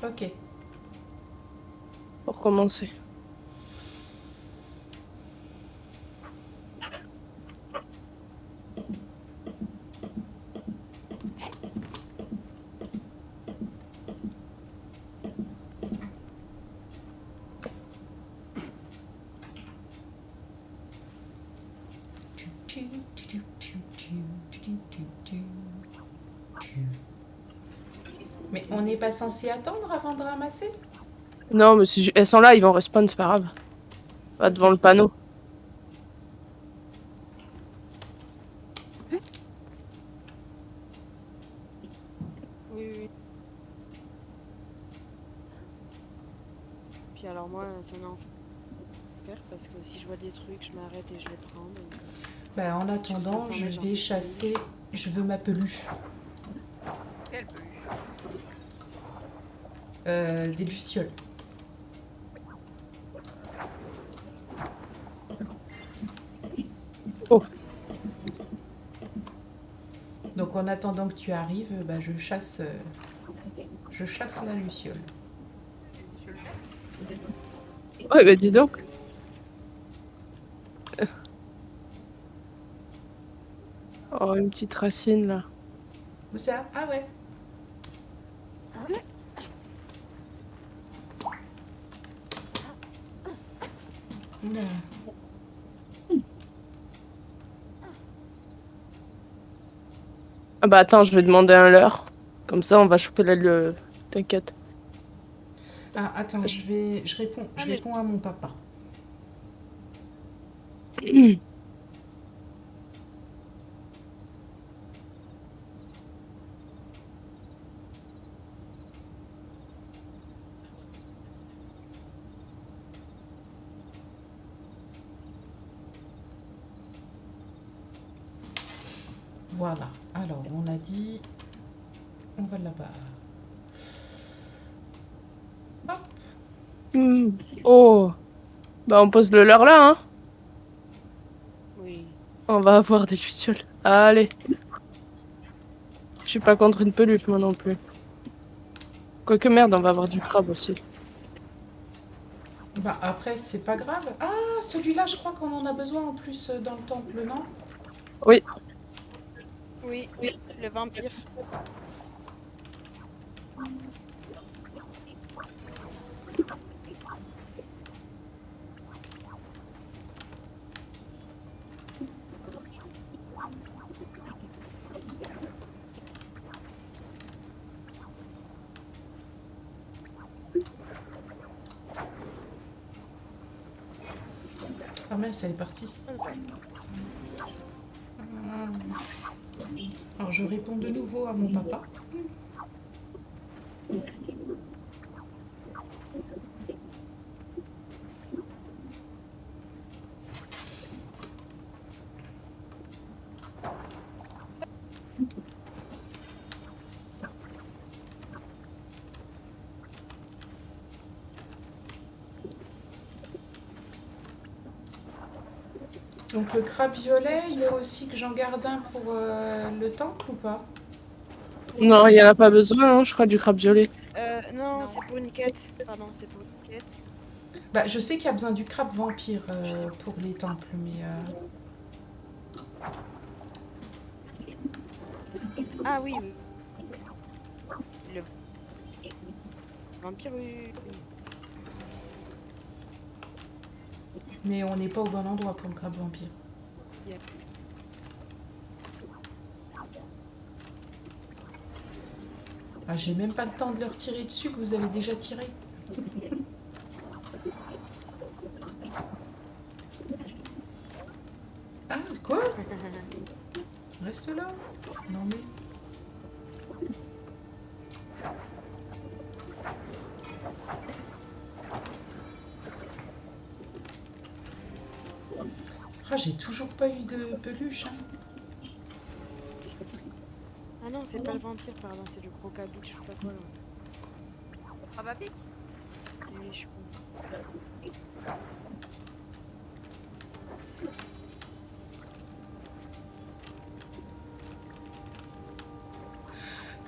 Ok. pour commencer. Mais on n'est pas censé attendre avant de ramasser? Non, mais si elles sont là, ils vont respawn, c'est pas grave. Pas devant le panneau. Oui, oui. Puis alors moi, ça m'a en faire parce que si je vois des trucs, je m'arrête et je les prends. Donc... Bah, en Sur attendant, 500 je mètres, j'en vais fais chasser. Je veux ma peluche. quelle peluche. Des lucioles. Oh. Donc en attendant que tu arrives, bah, je chasse la luciole. Ouais, bah dis donc. Oh, une petite racine là. Où ça? Ah ouais. Oula. Ah bah attends, je vais demander un leurre. Comme ça, on va choper la... T'inquiète. Ah attends, je réponds à mon papa. Voilà. Alors, on a dit... On va là-bas. Hop. Oh. Bah on pose le leurre là, hein. Oui. On va avoir des lucioles. Allez. Je suis pas contre une peluche, moi non plus. Quoique merde, on va avoir du crabe aussi. Bah après, c'est pas grave. Ah, celui-là, je crois qu'on en a besoin en plus dans le temple, non? Oui, le vampire. Ah mince, elle est partie. Alors je réponds de nouveau à mon papa. Donc le crabe violet, il faut aussi que j'en garde un pour le temple ou pas? Non, il n'y en a pas besoin, hein, je crois, du crabe violet. Non, c'est pour une quête. Pardon, c'est pour une quête. Bah je sais qu'il y a besoin du crabe vampire Je sais pas. pour les temples, mais... Ah oui, oui. Le vampire, oui. Mais on n'est pas au bon endroit pour le crabe vampire. Yep. Ah, j'ai même pas le temps de leur tirer dessus que vous avez déjà tiré. Ah, quoi? Reste là. Non mais... Ah, j'ai toujours pas eu de peluche. Hein. Ah non, c'est pas le vampire, pardon, c'est le gros cabic, je sais pas quoi là. Ah bah pique. Oui, je suis con.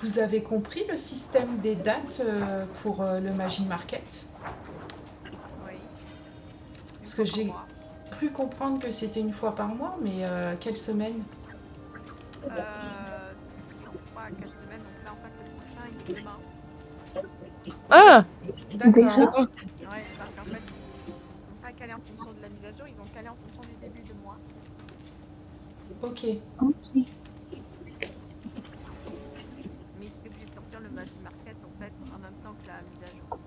Vous avez compris le système des dates pour le Magie Market? Oui. Parce que j'ai cru comprendre que c'était une fois par mois, mais quelle semaine? 3 à 4 semaines, donc là en fait le prochain il est demain. Ah, D'accord. Déjà Ouais, parce qu'en fait ils sont pas calés en fonction de la mise à jour, ils ont calé en fonction du début de mois. Ok. Ok. Mais c'était obligé de sortir le Magie Market en fait en même temps que la mise à jour.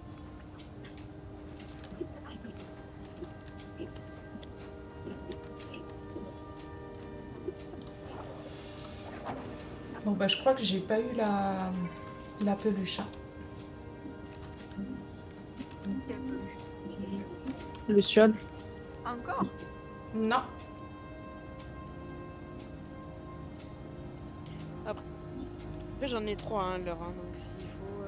Bon bah je crois que j'ai pas eu la peluche. Hein. Quelle peluche? Luciole. Encore? Non. Après, j'en ai 3 hein, l'heure, hein, donc s'il faut.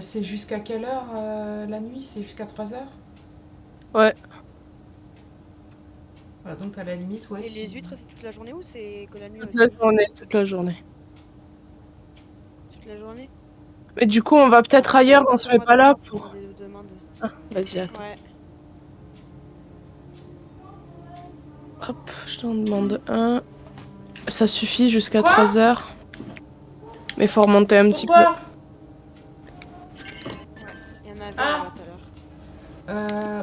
C'est jusqu'à quelle heure la nuit? C'est jusqu'à 3 heures? Ouais. Bah, donc à la limite, ouais. Et si- les huîtres, c'est toute la journée ou c'est que la nuit Toute aussi? la journée, toute la journée. Toute la journée? Mais du coup, on va peut-être ailleurs, on serait pas là pour... Des demandes. Ah, vas-y, attends. Ouais. Hop, je t'en demande un. Ça suffit jusqu'à Quoi 3 heures. Mais faut remonter un petit peu. Pourquoi? Il y en avait Ah. là tout à l'heure.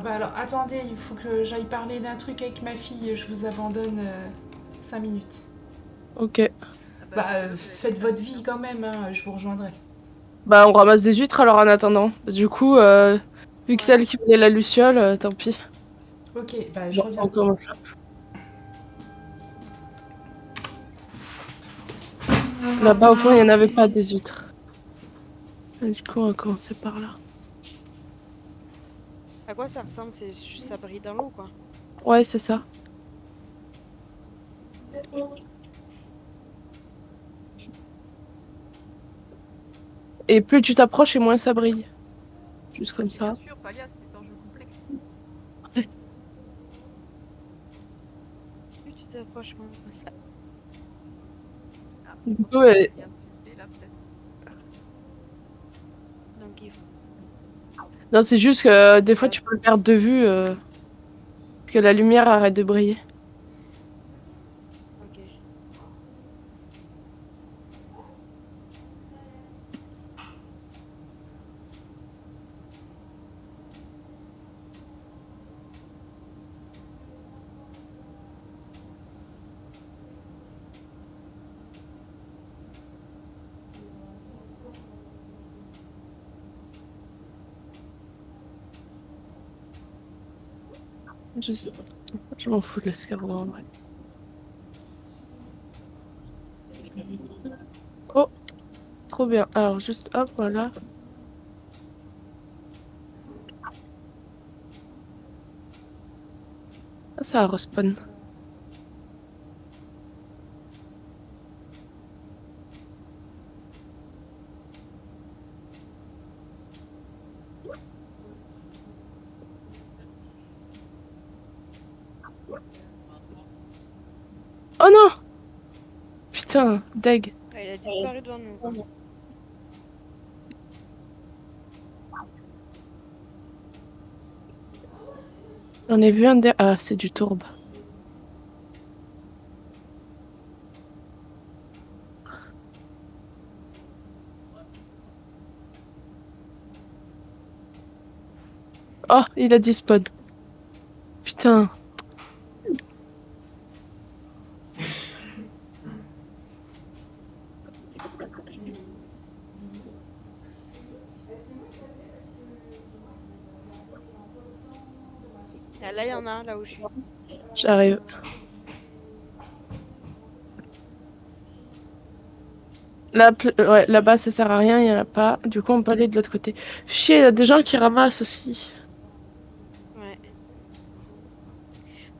Bah alors attendez, il faut que j'aille parler d'un truc avec ma fille. Je vous abandonne 5 minutes. Ok. Ah Bah je peux, faites votre vie quand même, hein, je vous rejoindrai. Bah, on ramasse des huîtres alors en attendant. Du coup, vu que celle qui voulait la luciole, tant pis. Ok, bah je Bon, reviens. on commence là. Là-bas, au fond, il n'y en avait pas des huîtres. Et du coup, on va commencer par là. À quoi ça ressemble? C'est juste ça brille dans l'eau, quoi. Ouais, c'est ça. Et plus tu t'approches et moins ça brille. Juste comme ça. Bien sûr, Palias, c'est un jeu complexe. Plus tu t'approches, moins ça. Ah, Du coup, ouais. il y a un petit dé là peut-être. Donc il faut Non, c'est juste que des fois, tu peux le perdre de vue parce que la lumière arrête de briller. Ok. Je m'en fous de l'escargot en vrai. Oh, trop bien. Alors, juste hop, voilà. Ah, ça respawn. Oh non! Putain, deg. Ah, il a disparu devant nous. Quoi. J'en ai vu un der... Ah, c'est du tourbe. Oh, il a dispawn. Putain. Ah, là, il y en a un là où je suis. J'arrive. Là, ouais, là-bas, ça sert à rien, il n'y en a pas. Du coup, on peut aller de l'autre côté. Chier, il y a des gens qui ramassent aussi. Ouais.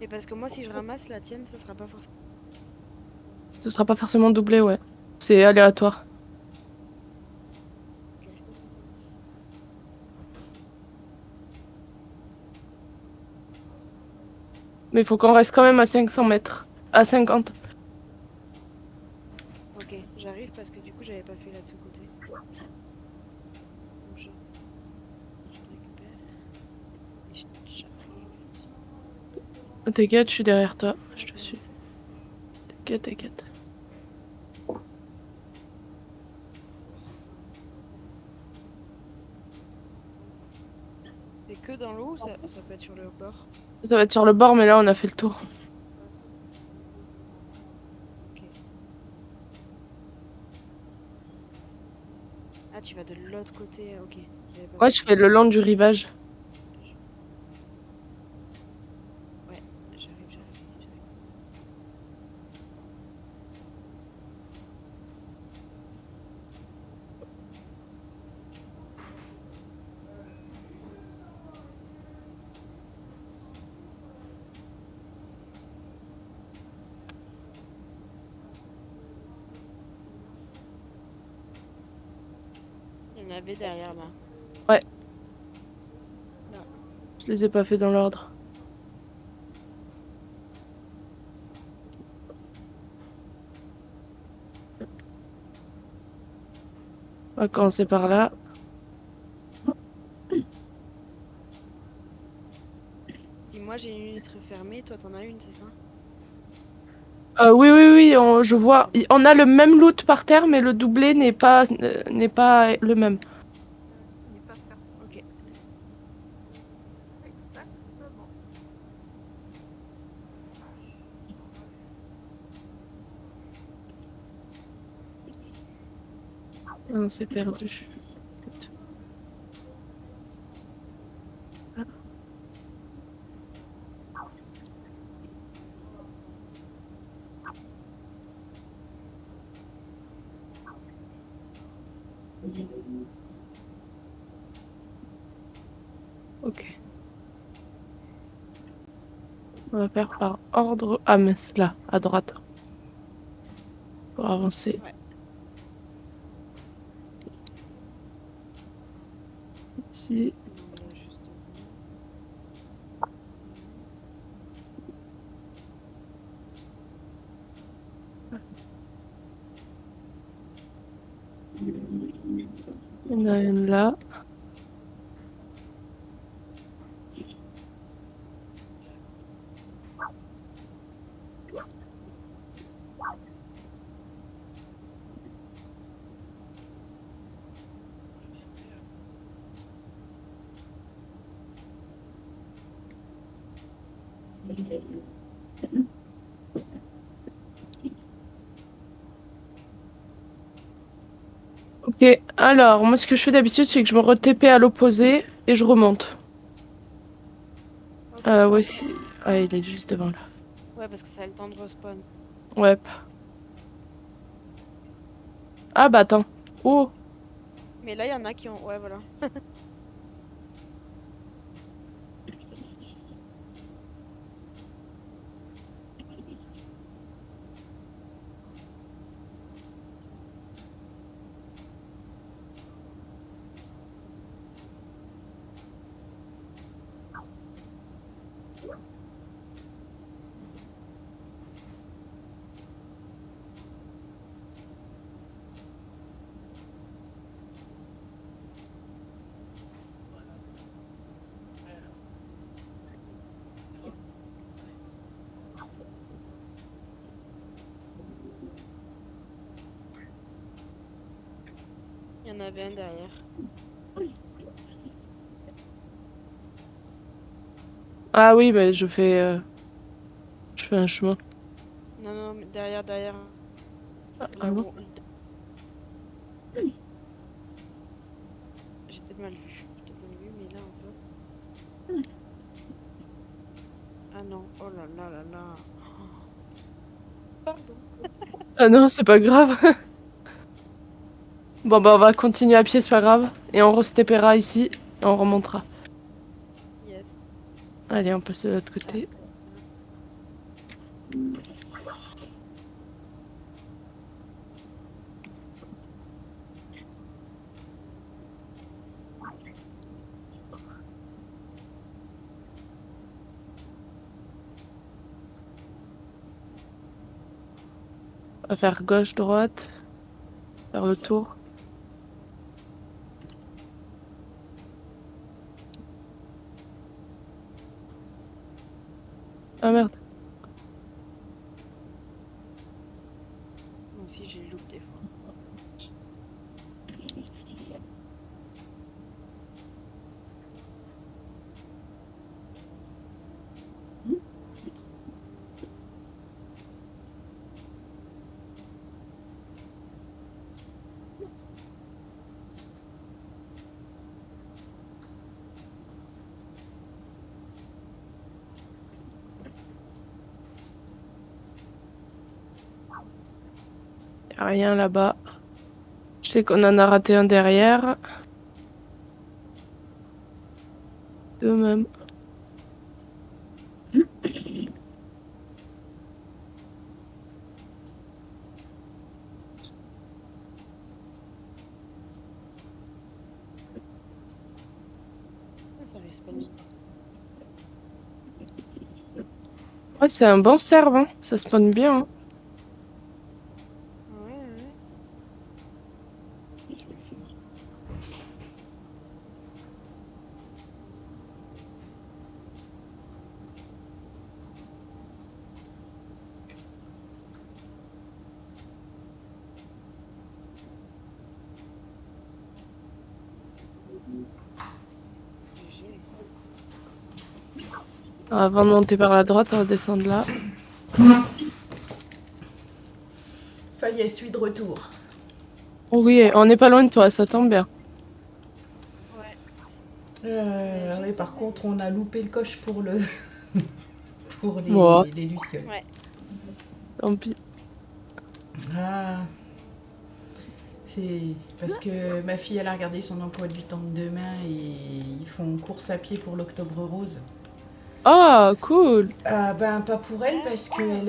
Mais parce que moi, si je ramasse la tienne, ça sera pas forcément. Ce sera pas forcément doublé, ouais. C'est aléatoire. Ok. Mais il faut qu'on reste quand même à 500 mètres. À 50. Ok, j'arrive parce que du coup, j'avais pas fait là de ce côté. Donc, je récupère. Et j'arrive. T'inquiète, je suis derrière toi. Je te suis. T'inquiète, t'inquiète. C'est que dans l'eau ou ça peut être sur le bord? Ça va être sur le bord, mais là, on a fait le tour. Ok. Ah, tu vas de l'autre côté, ok. J'avais pas Ouais, je compris. fais le long du rivage. Ouais, j'arrive. Il y en avait derrière là. Ouais. Là. Je les ai pas fait dans l'ordre. On va commencer par là. Si moi j'ai une huître fermée, toi t'en as une, c'est ça? Oui, je vois. On a le même loot par terre, mais le doublé n'est pas le même. Il n'est pas certain. Ok. Exactement. On s'est perdu. Ok. On va faire par ordre. Ah, mais c'est là, à droite. Pour avancer. Ouais. Ici. Non, là justement. Il y en a une là. Ok, alors moi ce que je fais d'habitude c'est que je me re-TP à l'opposé et je remonte. Ouais, ah, il est juste devant là. Ouais, parce que ça a le temps de respawn. Ouais. Ah bah attends. Oh, Mais là, il y en a qui ont. Ouais, voilà. Il y en avait un derrière. ah oui, mais je fais un chemin. Non, non, mais derrière. Ah, Là bon. où. J'ai peut-être mal vu. J'ai peut-être mal vu, mais là en face. Ah non, oh là là là là. Pardon. Ah non, c'est pas grave. Bon bah on va continuer à pied, c'est pas grave. Et on re-TPera ici et on remontera. Yes. Allez, on passe de l'autre côté. On va faire gauche-droite. Faire le tour. Ah merde. Moi aussi, j'ai le loop des fois. Y'a rien là-bas. Je sais qu'on en a raté un derrière. Deux même. Ah, ça respawn. Ouais, c'est un bon serve, hein. Ça spawn bien. Hein. Ouais, ouais. Je vais le faire. GG. Avant de monter par la droite, on va descendre là. Ça y est, je suis de retour. Oh oui, on n'est pas loin de toi, ça tombe bien. Ouais. Oui, Juste par devant. contre, on a loupé le coche pour le pour Ouais. les lucioles. Ouais. Tant pis. Ah, c'est parce que ma fille, elle a regardé son emploi du temps de demain et ils font course à pied pour l'Octobre Rose. Oh, cool. Ben pas pour elle parce qu'elle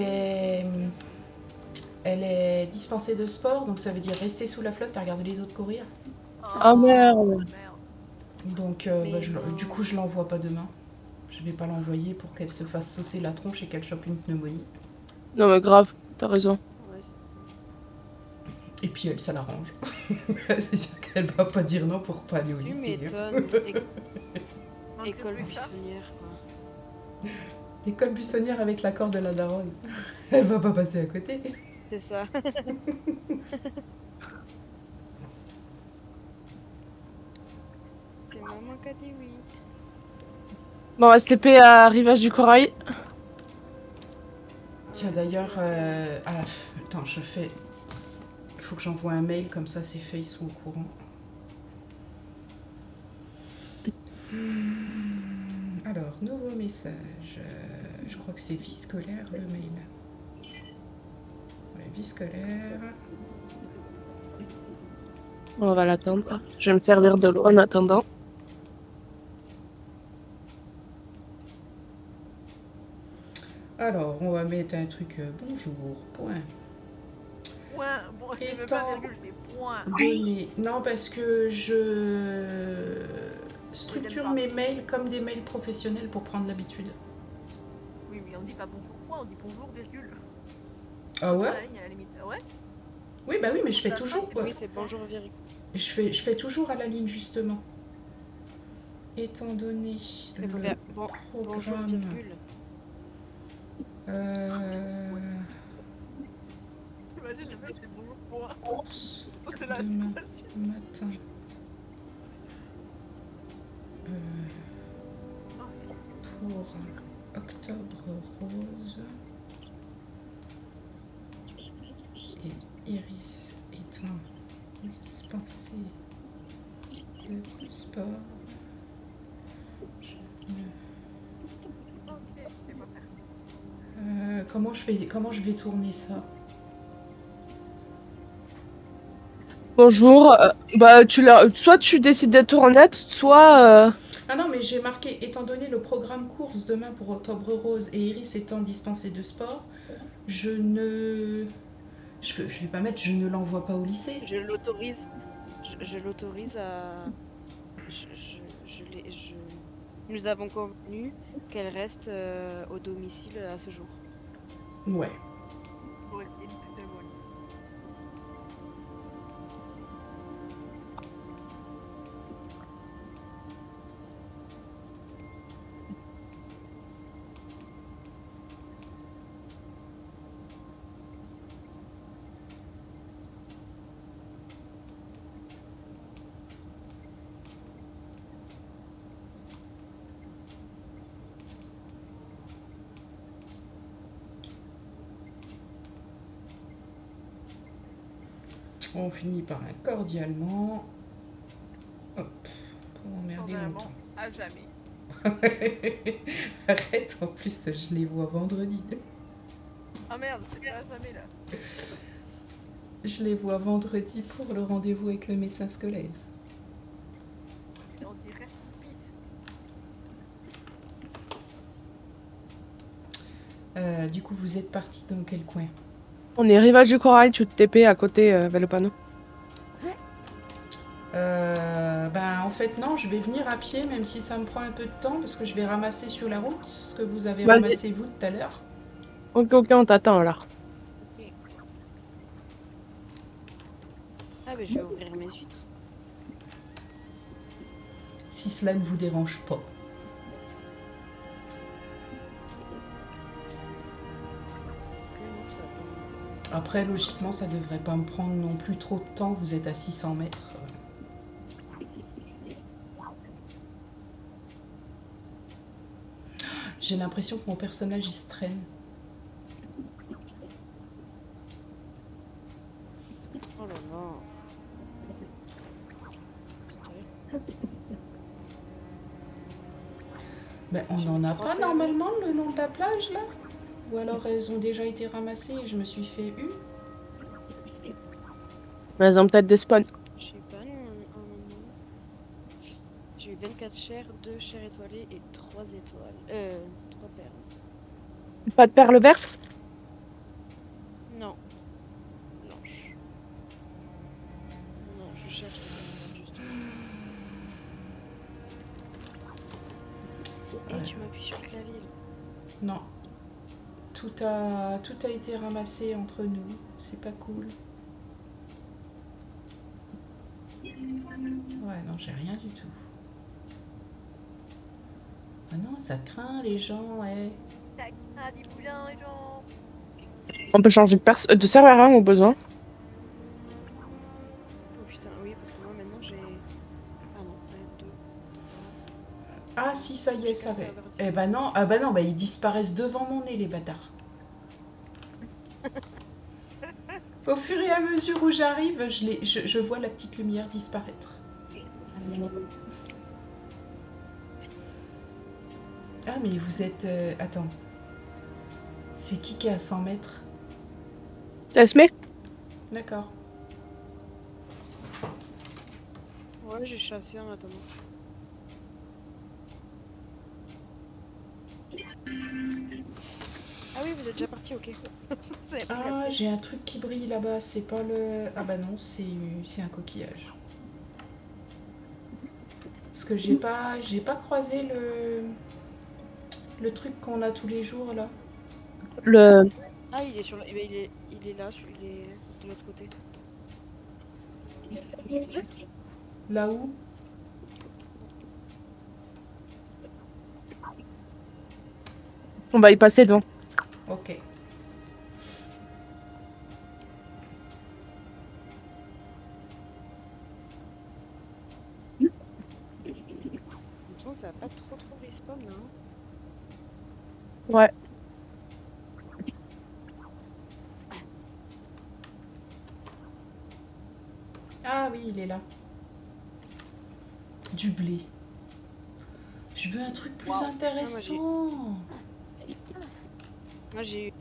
elle est dispensée de sport, donc ça veut dire rester sous la flotte à regarder les autres courir. Ah merde. Donc Mais du non. coup, je l'envoie pas demain. Je vais pas l'envoyer pour qu'elle se fasse saucer la tronche et qu'elle chope une pneumonie. Non mais grave, t'as raison. Ouais, c'est ça. Et puis elle, ça l'arrange. C'est sûr qu'elle va pas dire non pour pas aller au Tu lycée. m'étonnes. École buissonnière, quoi. École buissonnière avec l'accord de la daronne. Elle va pas passer à côté. C'est ça. C'est maman qui a dit oui. Bon, on va se TP à Rivage du Corail. d'ailleurs... attends, je fais... Il faut que j'envoie un mail, comme ça c'est fait, ils sont au courant. Alors, nouveau message. Je crois que c'est vie scolaire le mail. Ouais, vie scolaire. On va l'attendre. Je vais me servir de l'eau en attendant. Alors, on va mettre un truc bonjour, point. Point. Bon, c'est même pas virgule, c'est point. Donner. Non, parce que je structure mes mails comme des mails professionnels pour prendre l'habitude. Oui, mais on dit pas bonjour point, on dit bonjour virgule. Ah ouais? À la limite. Ouais. Oui, bah oui, mais je fais toujours. Oui, c'est bonjour virgule. Je fais toujours à la ligne justement. Étant donné le bonjour programme. virgule. T'imagines le mec, c'est bonjour point. Course T'es là, demain c'est la suite. matin. Pour Octobre Rose. Et Iris étant dispensée de sport. Comment je vais tourner ça? Bonjour. Soit tu décides d'être honnête, soit... Ah non, mais j'ai marqué, étant donné le programme course demain pour Octobre Rose et Iris étant dispensée de sport, je vais pas mettre, je ne l'envoie pas au lycée. Je l'autorise. Je l'autorise à... Nous avons convenu qu'elle reste au domicile à ce jour. Ouais. On finit par un cordialement. Hop, pour emmerder longtemps. À jamais. Arrête, en plus je les vois vendredi. Ah merde, c'est pas à jamais là. Je les vois vendredi pour le rendez-vous avec le médecin scolaire. Et on dit rest in peace. Du coup, vous êtes parti dans quel coin? On est rivage du corail, tu te TP à côté vers le panneau. Ben en fait non, je vais venir à pied même si ça me prend un peu de temps parce que je vais ramasser sur la route ce que vous avez ramassé vous tout à l'heure. Ok, on t'attend alors. Okay. Ah ben je vais ouvrir mes huîtres. Si cela ne vous dérange pas. Après, logiquement, ça devrait pas me prendre non plus trop de temps. Vous êtes à 600 mètres. J'ai l'impression que mon personnage, il se traîne. Oh là là. Ben, on n'en a pas normalement le nom de la plage, là? Ou alors elles ont déjà été ramassées et je me suis fait une? Elles ont peut-être des spawns. Je sais pas, j'ai eu 24 chairs, 2 chairs étoilées et 3 étoiles. 3 perles. Pas de perles vertes? Non. Blanche. Non, je cherche des perles vertes justement. Et tu m'appuies sur clavier. Non. Tout a été ramassé entre nous. C'est pas cool. Ouais, non, j'ai rien du tout. Ah non, ça craint les gens, ouais. Ça craint des boulins les gens. On peut changer de serveur 1 au besoin. Oh putain, oui, parce que moi maintenant j'ai... Ah non, 2. Ah si, ça y est, ça va. Eh bah non, ah bah non, bah ils disparaissent devant mon nez, les bâtards. Au fur et à mesure où j'arrive, je vois la petite lumière disparaître. Ah, mais vous êtes... Attends. C'est qui est à 100 mètres? Ça se met? D'accord. Ouais, j'ai chassé en attendant. Ah oui, vous êtes déjà parti, ok. J'avais pas Ah, capté. j'ai un truc qui brille là-bas. C'est pas le... Ah bah non, c'est un coquillage. Parce que j'ai pas croisé le truc qu'on a tous les jours là. Le... Ah, il est sur le... eh ben, il est là, il est de l'autre côté. Là où? On va y passer devant. Ok. Comme ça, ça va pas trop respawn là. Hein. Ouais. Ah oui, il est là. Du blé. Je veux un truc plus Wow. intéressant. Moi j'ai eu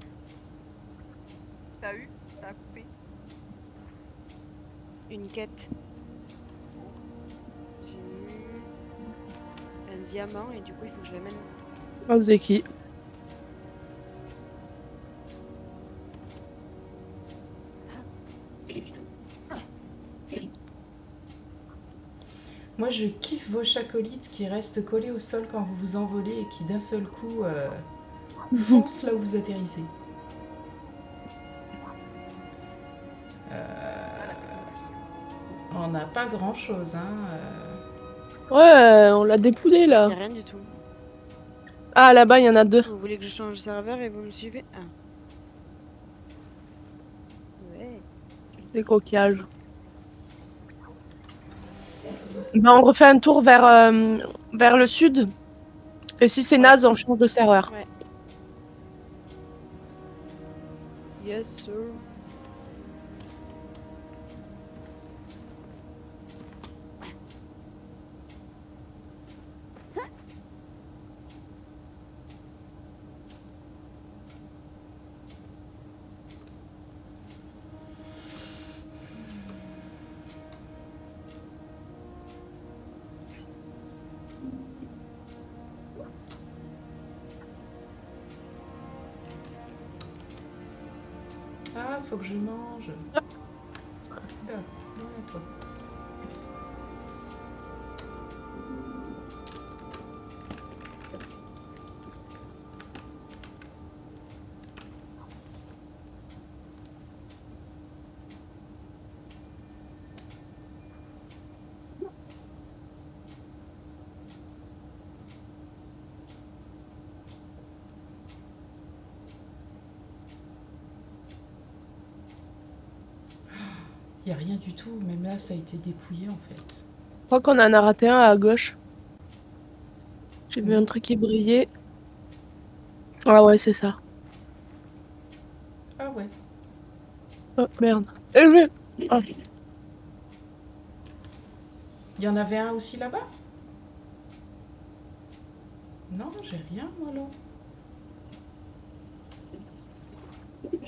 T'as eu? Ça a coupé. une quête. J'ai eu un diamant et du coup il faut que je l'amène. Oh, Zeki. Moi, je kiffe vos chacolites qui restent collés au sol quand vous vous envolez et qui d'un seul coup foncent là où vous atterrissez. On n'a pas grand chose, hein. Ouais, on l'a dépoulé Y là. a rien du tout. Ah, là-bas, il y en a 2. Vous voulez que je change de serveur et vous me suivez? Ah. Ouais. Des coquillages. Ben, on refait un tour vers le sud. Et si c'est naze, on change de serveur. Ouais. Yes, sir. Ah, faut que je mange. D'accord. Il n'y a rien du tout, même là ça a été dépouillé en fait. Je crois qu'on en a raté un à gauche. J'ai vu un truc qui brillait. Ah ouais, c'est ça. Ah ouais. Oh merde. Eh oui. Ah. Il y en avait un aussi là-bas? Non, j'ai rien moi là.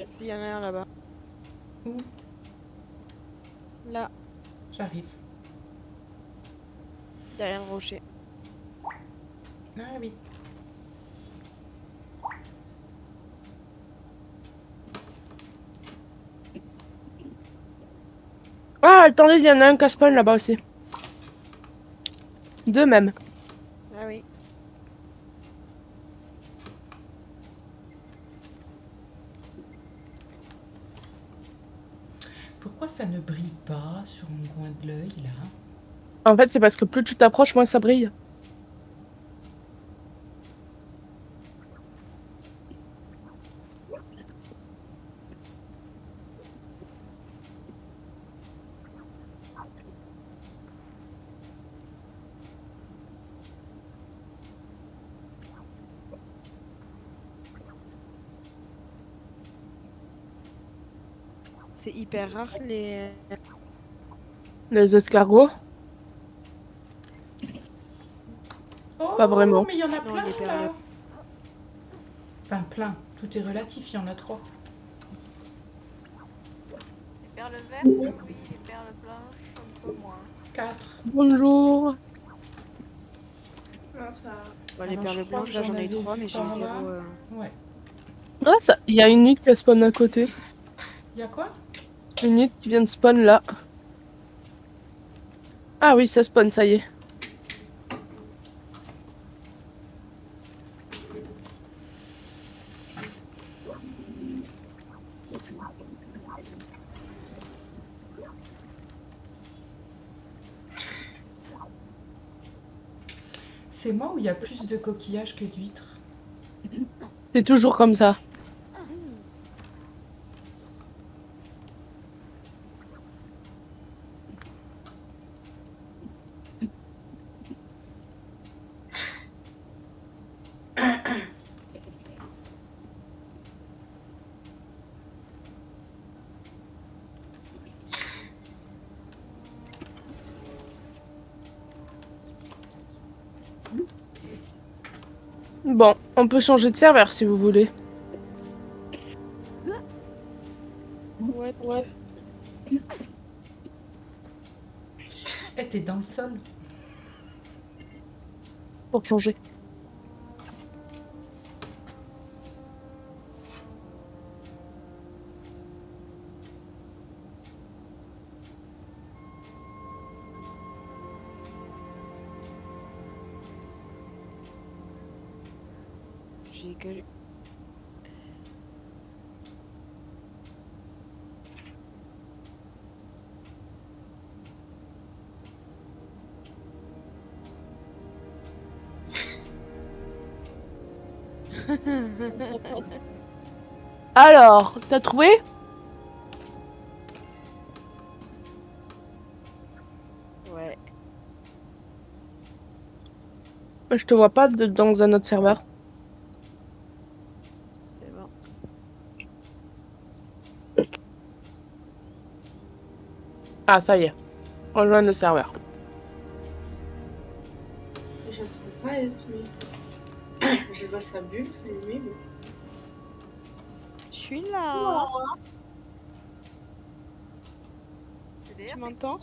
S'il y en a un là-bas. Où? Là, J'arrive. derrière le rocher. Ah oui. Ah, attendez, il y en a un qui spawn là-bas aussi. 2 même. Ah oui. Pourquoi ça ne brille pas sur mon coin de l'œil là? En fait, c'est parce que plus tu t'approches, moins ça brille. c'est hyper rare les. Les escargots. Oh, Pas vraiment. mais il y en a Non, plein les perles. là. Enfin, plein. Tout est relatif, il y en a 3. Les perles vertes, oui, les perles blanches, un peu moins. 4. Bonjour. Non, ça... Bon, les Alors, je perles crois blanches, que là j'en j'en ai eu avais 3, vu mais j'ai eu par 0. là. Ouais. Ah, ça, il y a une nuit qui spawn à côté. Il y a quoi? Une nuit qui vient de spawn là. Ah oui, ça spawn, ça y est. C'est moi où il y a plus de coquillages que d'huîtres? C'est toujours comme ça. Bon, on peut changer de serveur si vous voulez. Ouais. Eh, t'es dans le sol. Pour changer. J'ai que. Alors, t'as trouvé? Ouais. Je te vois pas dans un autre serveur. C'est bon. Ah, ça y est. Rejoindre le serveur. J'entends pas Esme. Je vois sa bulle s'allumer. Mais... Je suis là. Tu m'entends?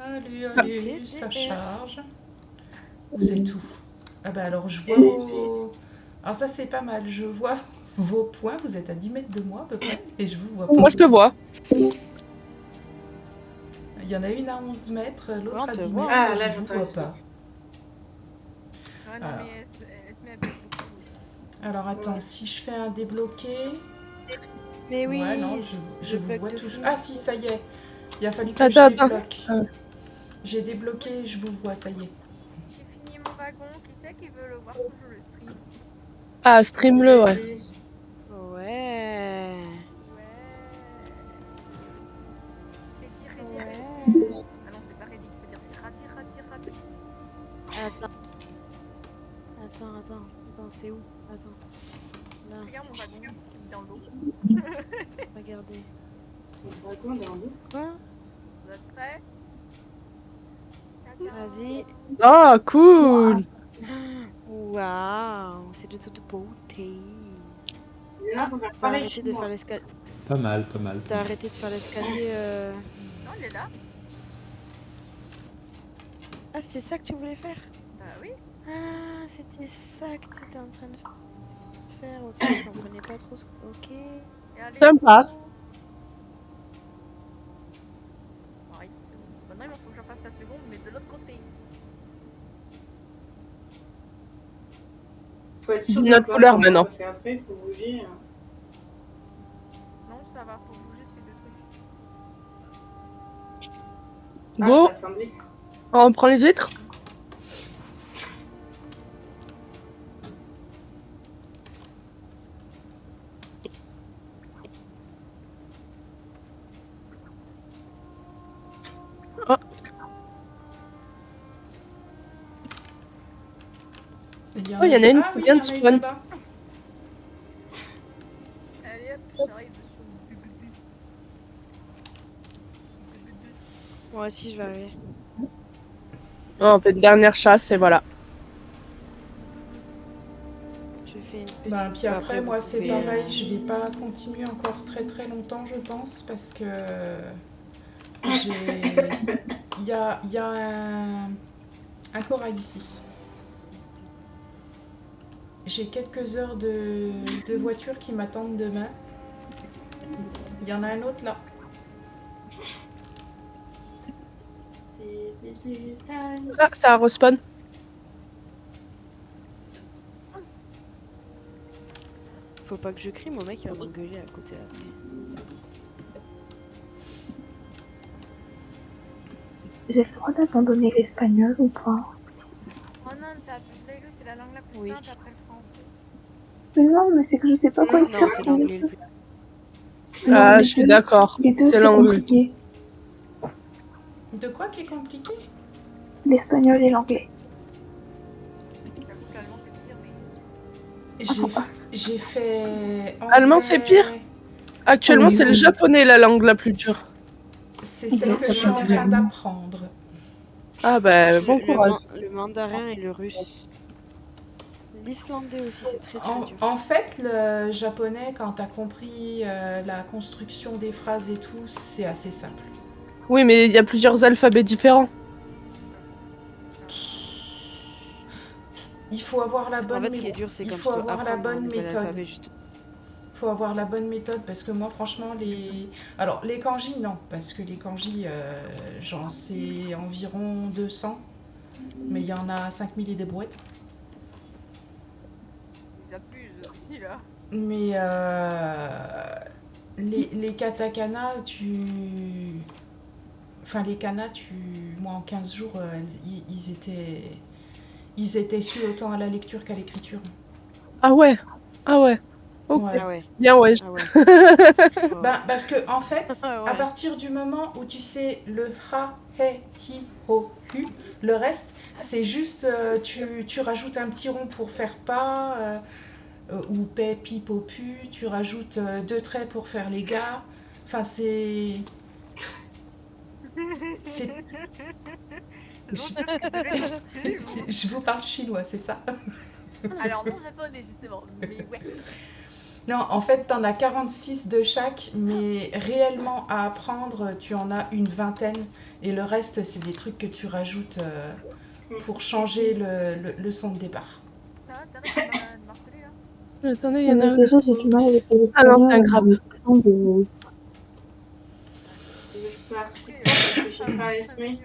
Allez, TDR. ça charge. Vous êtes où? Ah bah alors je vois vos... Alors ça c'est pas mal, je vois vos points, vous êtes à 10 mètres de moi à peu près, et je vous vois pas. Moi, je te vois. Il y en a une à 11 mètres, l'autre Ouais, on à te 10 voit. mètres, Ah, et là, je vous j'entends vois Esme. pas. Ouais, non, Alors. mais Esme elle bug beaucoup. Alors attends, Ouais. si je fais un débloqué... Mais oui. Ouais, non, je vous bug vois de toujours. fou. Ah si, ça y est. Il a fallu que je Attends. débloque. J'ai débloqué, je vous vois, ça y est. J'ai fini mon wagon, qui c'est qui veut le voir que je le stream? Ah, stream-le, ouais. Vas-y. Ouais. Reddy. Ouais. Ah non, c'est pas Reddy qu'il faut dire, c'est Radi. Attends, c'est où? Attends. Là, Regarde mon wagon, il est dans l'eau. regardez. Ton wagon dans l'eau. Quoi? Vous êtes prêts? Vas-y. Oh, cool. Waouh, c'est de toute beauté. Là, faut faire T'as pareil arrêté chez de moi. faire l'escalier. Pas mal, pas mal. T'as arrêté de faire l'escalier. Non, il est là. Ah, c'est ça que tu voulais faire? Bah oui. Ah, c'était ça que tu étais en train de faire. Ok, je comprenais pas trop ce. Ok. Et allez, Sympa. pareil, c'est bon. Maintenant, il faut que j'en fasse la seconde, mais de l'autre côté. Faut être sûr Une de autre couleur, maintenant. Parce qu'après, il faut bouger. Non, ça va, pour bouger ces deux trucs. Ah, Go. c'est assemblé. On prend les huîtres. Oh. Il y Oh, il y en a une Ah qui oui, vient il de y en a une spawn. là-bas. Allez Moi aussi, je vais arriver. On fait une dernière chasse et voilà. Je fais une petite. Bah, puis après, vous moi, c'est pouvez, pareil, je vais pas continuer encore très très longtemps, je pense, parce que il y a un corail ici. J'ai quelques heures de voiture qui m'attendent demain. Il y en a un autre là. Ah, ça respawn. Faut pas que je crie, mon mec il va m'engueuler à côté après. J'ai le droit d'abandonner l'espagnol ou pas? Oh non, t'as abusé, Laylo, c'est la langue la plus Oui. simple après le français. Mais non, mais c'est que je sais pas quoi Non, écrire Non, c'est sur les l'anglais le deux. plus. Non, Ah, les je suis deux- d'accord. Les deux, C'est c'est l'anglais. compliqué. De quoi qui est compliqué? L'espagnol et l'anglais. J'avoue que l'allemand c'est pire, mais. J'ai fait. Allemand, c'est pire? Actuellement, Ah oui, c'est le oui. japonais la langue la plus dure. C'est celle Non, que ça je suis en peut train être- d'apprendre. Ah bah, bon courage. Le mandarin et le russe. L'islandais aussi, c'est très dur. En fait, le japonais, quand t'as compris la construction des phrases et tout, c'est assez simple. Oui, mais il y a plusieurs alphabets différents. Il faut avoir la En bonne fait, ce qui est dur, c'est il quand tu faut dois avoir la apprendre un bonne nouvel méthode. alphabet, juste. Faut avoir la bonne méthode parce que moi, franchement, alors les kanji, non, parce que les kanji, j'en sais environ 200, mais il y en a 5000 et des brouettes. Ils abusent aussi là. Mais les katakana, enfin, les kanas, moi, en 15 jours, ils étaient su autant à la lecture qu'à l'écriture. Ah ouais. Ah ouais. Ok. Ouais. Ah ouais. Bien, ouais. Ah ouais. Ben, parce que en fait, Ah ouais. à partir du moment où tu sais le ha, he, hi, ho, hu, le reste, c'est juste tu rajoutes un petit rond pour faire pas, ou pe, pi, po, pu, tu rajoutes 2 traits pour faire les gars. Enfin, c'est. Je vous parle chinois, c'est ça? Alors non japonais justement, mais ouais. Non, en fait, t'en as 46 de chaque, mais réellement à apprendre, tu en as une vingtaine. Et le reste, c'est des trucs que tu rajoutes pour changer le son de départ. Ça va, t'arrêtes de marceler là? Attendez, il y en a un. Déjà, j'ai du mal avec les Ah non, c'est un espagnols. crabe. Je peux arrêter Écoutez, parce que je sais pas 5000 Esme.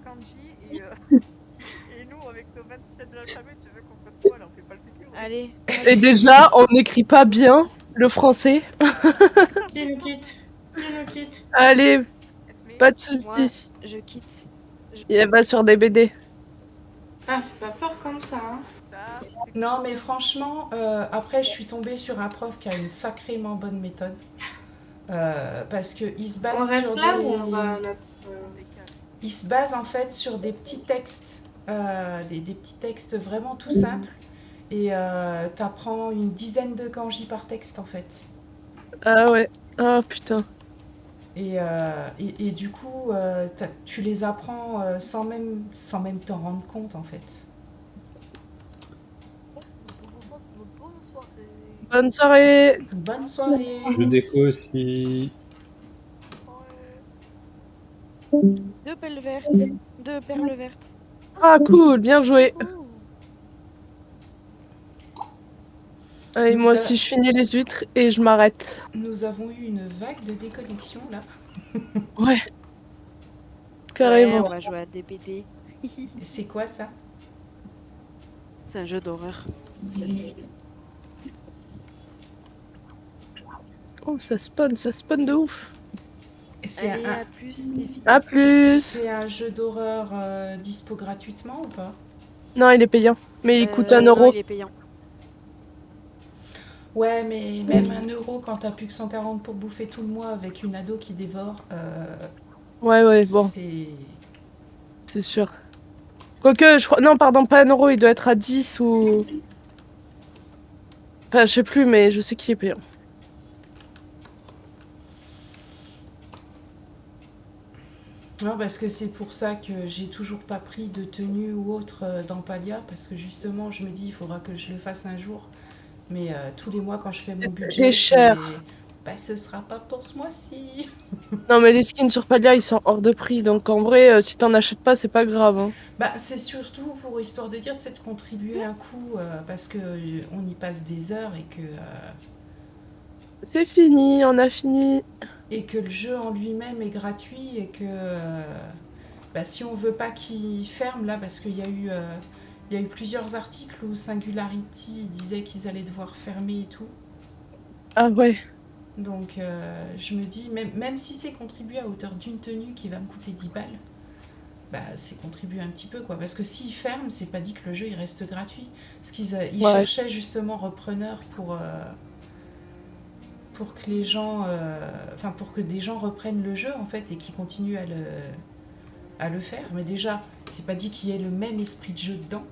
kanji et nous avec nos 27 de l'alphabet, tu veux qu'on fasse quoi là? On fait pas le futur. Allez. Et déjà, on n'écrit pas bien le français. Qui nous quitte? Qui nous quitte? Allez, Esme, pas de Moi, soucis. je quitte. Il va sur des BD. Ah, c'est pas fort comme ça, hein. ça, Non, mais franchement, après, je suis tombée sur un prof qui a une sacrément bonne méthode. Parce qu'il se base On reste sur là des... ou on va à notre. Il se base en fait sur des petits textes, des petits textes vraiment tout simples. Et t'apprends une dizaine de kanji par texte en fait. Ah ouais. Ah putain. Et du coup, tu les apprends sans même t'en rendre compte en fait. Bonne soirée. Bonne soirée. Je déco aussi. 2 perles vertes. 2 perles vertes. Ah cool, bien joué. Allez, moi aussi, je finis les huîtres et je m'arrête. Nous avons eu une vague de déconnexion là. Ouais. Ouais, Carrément. on va jouer à DBD. C'est quoi ça? C'est un jeu d'horreur. Oh, ça spawn de ouf. C'est Allez, un, à plus les filles. À plus. c'est un jeu d'horreur dispo gratuitement ou pas? Non, il est payant. Mais il coûte 1 Non, euro. il est payant. Ouais, mais même 1 euro quand t'as plus que 140 pour bouffer tout le mois avec une ado qui dévore, Ouais, bon, c'est... c'est sûr. Quoique, je crois... Non, pardon, pas 1 euro, il doit être à 10 ou... Enfin, je sais plus, mais je sais qu'il est payant. Non, parce que c'est pour ça que j'ai toujours pas pris de tenue ou autre dans Palia, parce que justement, je me dis, il faudra que je le fasse un jour. Mais tous les mois, quand je fais mon budget, C'est cher. bah, ce sera pas pour ce mois-ci. Non, mais les skins sur Palia, ils sont hors de prix. Donc en vrai, si t'en achètes pas, c'est pas grave. Hein. Bah, c'est surtout pour histoire de dire, c'est de contribuer un coup, parce que on y passe des heures C'est fini, on a fini. et que le jeu en lui-même est gratuit et que bah, si on veut pas qu'il ferme là, parce qu'il y a eu plusieurs articles où Singularity disait qu'ils allaient devoir fermer et tout. Ah ouais. Donc je me dis, même si c'est contribué à hauteur d'une tenue qui va me coûter 10 balles, bah c'est contribué un petit peu quoi. Parce que s'ils ferment, c'est pas dit que le jeu il reste gratuit. Parce qu'ils ils Ouais. cherchaient justement repreneurs pour que les gens, enfin pour que des gens reprennent le jeu en fait et qui continuent à le faire. Mais déjà, c'est pas dit qu'il y ait le même esprit de jeu dedans.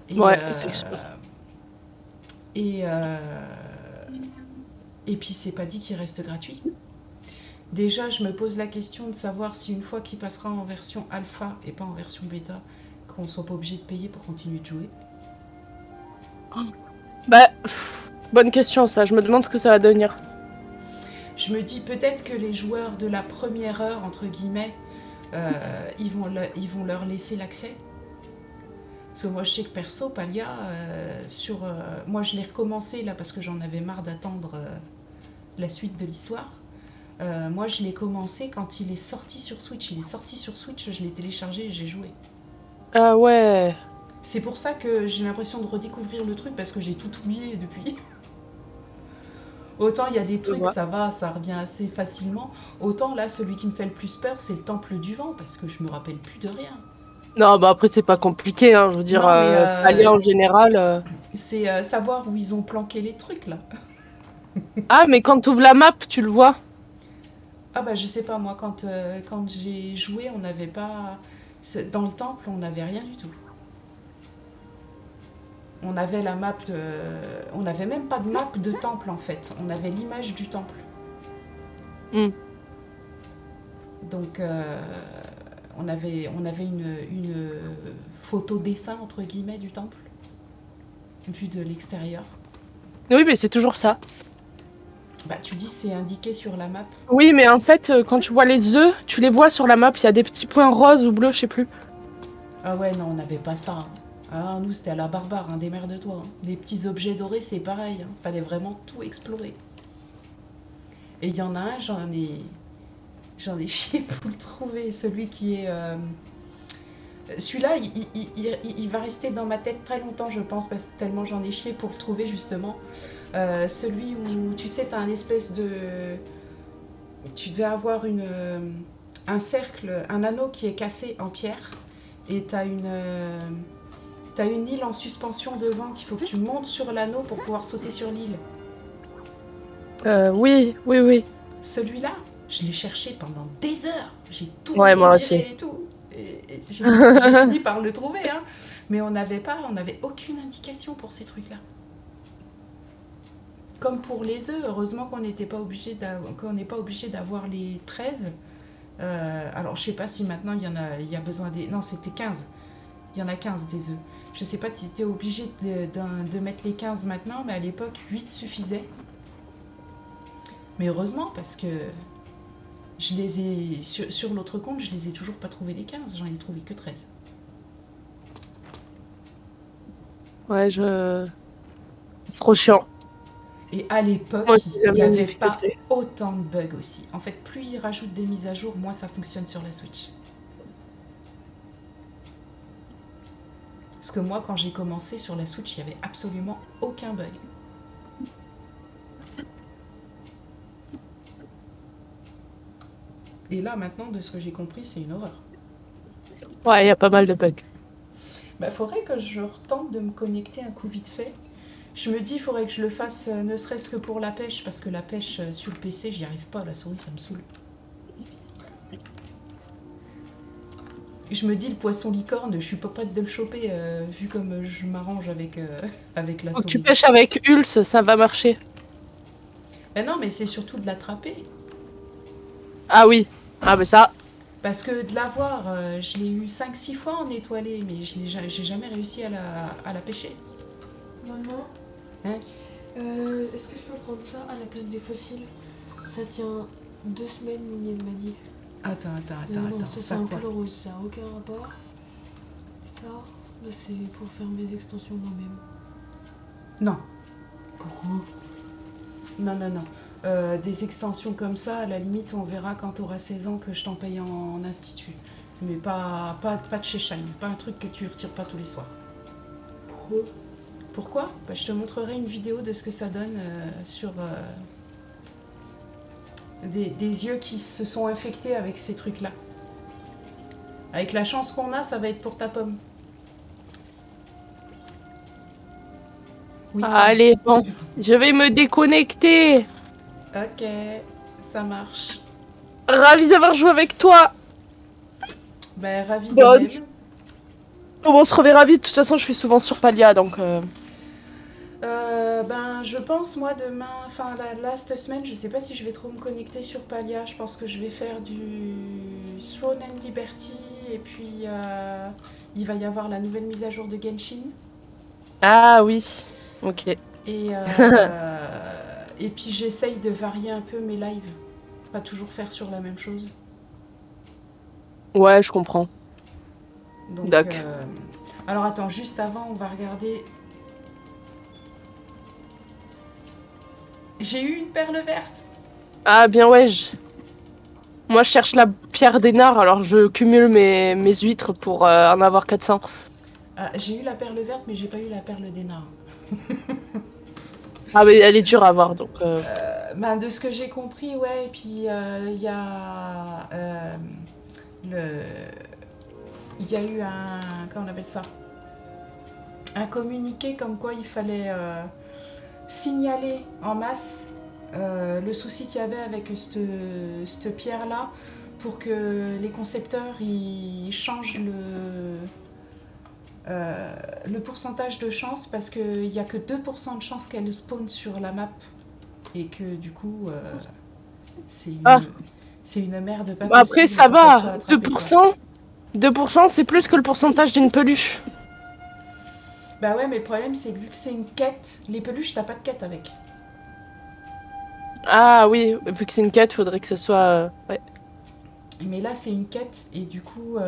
Et, Ouais, c'est sûr. et puis c'est pas dit qu'il reste gratuit. Déjà, je me pose la question de savoir si une fois qu'il passera en version alpha et pas en version bêta, qu'on soit pas obligé de payer pour continuer de jouer. Bah, bonne question ça. Je me demande ce que ça va devenir. Je me dis peut-être que les joueurs de la première heure, entre guillemets, ils vont leur laisser l'accès. Parce que moi, je sais que perso, Palia, moi, je l'ai recommencé là parce que j'en avais marre d'attendre la suite de l'histoire. Moi, je l'ai commencé quand il est sorti sur Switch. Il est sorti sur Switch, je l'ai téléchargé et j'ai joué. Ah ouais. C'est pour ça que j'ai l'impression de redécouvrir le truc parce que j'ai tout oublié depuis. Autant il y a des trucs, ça va, ça revient assez facilement. Autant là, celui qui me fait le plus peur, c'est le Temple du Vent parce que je me rappelle plus de rien. Non, bah après, c'est pas compliqué. Hein. Je veux dire, Non, mais, Palia en général. C'est savoir où ils ont planqué les trucs là. Ah, mais quand tu ouvres la map, tu le vois. Ah bah je sais pas, moi quand j'ai joué, on n'avait pas... Dans le temple, on n'avait rien du tout. On avait la map de... On n'avait même pas de map de temple en fait. On avait l'image du temple. Mm. Donc on avait une photo dessin entre guillemets du temple. Vue de l'extérieur. Oui, mais c'est toujours ça. Bah tu dis c'est indiqué sur la map. Oui, mais en fait, quand tu vois les œufs, tu les vois sur la map. Il y a des petits points roses ou bleus, je sais plus. Ah ouais, non, on n'avait pas ça. Hein. Ah, nous, c'était à la barbare, hein, démerde-toi. Hein. Les petits objets dorés, c'est pareil. Hein. Fallait vraiment tout explorer. Et il y en a un, j'en ai chié pour le trouver. Celui qui est... Celui-là, il va rester dans ma tête très longtemps, je pense, parce que tellement j'en ai chié pour le trouver, justement. Celui où, tu sais, t'as un espèce de... Tu devais avoir un cercle, un anneau qui est cassé en pierre. Et t'as une île en suspension devant qu'il faut que tu montes sur l'anneau pour pouvoir sauter sur l'île. Oui. Celui-là, je l'ai cherché pendant des heures. J'ai tout moi aussi. et tout. Et j'ai fini par le trouver. Hein. Mais on n'avait aucune indication pour ces trucs-là. Comme pour les œufs, heureusement qu'on n'est pas obligé d'avoir les 13. Alors je sais pas si maintenant il y a besoin des... Non, c'était 15. Il y en a 15 des œufs. Je sais pas si tu étais obligé de mettre les 15 maintenant, mais à l'époque 8 suffisait. Mais heureusement parce que je les ai sur l'autre compte, je les ai toujours pas trouvé les 15, j'en ai trouvé que 13. Ouais, c'est trop chiant. Et à l'époque, Moi, il n'y avait pas autant de bugs aussi. En fait, plus ils rajoutent des mises à jour, moins ça fonctionne sur la Switch. Parce que moi, quand j'ai commencé sur la Switch, il n'y avait absolument aucun bug. Et là, maintenant, de ce que j'ai compris, c'est une horreur. Ouais, il y a pas mal de bugs. Bah, faudrait que je retente de me connecter un coup vite fait. Je me dis, il faudrait que je le fasse ne serait-ce que pour la pêche, parce que la pêche sur le PC, j'y arrive pas, la souris, ça me saoule. Je me dis, le poisson licorne, je suis pas prête de le choper, vu comme je m'arrange avec la souris. Donc tu pêches avec Ulse, ça va marcher. Ben non, mais c'est surtout de l'attraper. Ah oui. Ah bah ça. Parce que de l'avoir, je l'ai eu 5-6 fois en étoilé, mais j'ai jamais réussi à la pêcher. Maman, Hein? est-ce que je peux prendre ça à la place des fossiles? Ça tient 2 semaines, Mimi elle m'a dit. Attends, Non, ça c'est ça un quoi? pull rose, ça a aucun rapport. Ça, bah, c'est pour faire mes extensions moi-même. Non, Pourquoi? non. Des extensions comme ça, à la limite, on verra quand tu auras 16 ans que je t'en paye en institut. Mais pas de chez Shine, pas un truc que tu retires pas tous les soirs. Pourquoi? Pourquoi? Bah, je te montrerai une vidéo de ce que ça donne sur des yeux qui se sont infectés avec ces trucs-là. Avec la chance qu'on a, ça va être pour ta pomme. Oui. Allez, bon. Je vais me déconnecter. Ok, ça marche. Ravi d'avoir joué avec toi. Ben, ravi de Bon, même. on se reverra vite. De toute façon, je suis souvent sur Palia, donc... Ben, je pense, moi, demain, enfin, là, cette semaine, je sais pas si je vais trop me connecter sur Palia. Je pense que je vais faire du Throne and Liberty, et puis il va y avoir la nouvelle mise à jour de Genshin. Ah oui. Ok. Et puis j'essaye de varier un peu mes lives. Pas toujours faire sur la même chose. Ouais, je comprends. Donc, Doc. alors attends, juste avant, on va regarder. J'ai eu une perle verte. Ah bien ouais. Moi, je cherche la pierre d'énard, alors je cumule mes huîtres pour en avoir 400. Ah, j'ai eu la perle verte, mais j'ai pas eu la perle d'énard. Ah mais elle est dure à avoir, donc... Ben, de ce que j'ai compris, ouais, et puis il y a il y a eu un, comment on appelle ça, un communiqué comme quoi il fallait signaler en masse le souci qu'il y avait avec cette pierre-là pour que les concepteurs ils changent le pourcentage de chance, parce qu'il n'y a que 2% de chance qu'elle spawn sur la map, et que du coup c'est une merde pas possible. Après, ça pour qu'elle soit va. attrapée, 2%, quoi. 2% c'est plus que le pourcentage d'une peluche. Bah ouais, mais le problème c'est que vu que c'est une quête, les peluches t'as pas de quête avec. Ah oui, vu que c'est une quête, faudrait que ça soit... ouais. Mais là c'est une quête, et du coup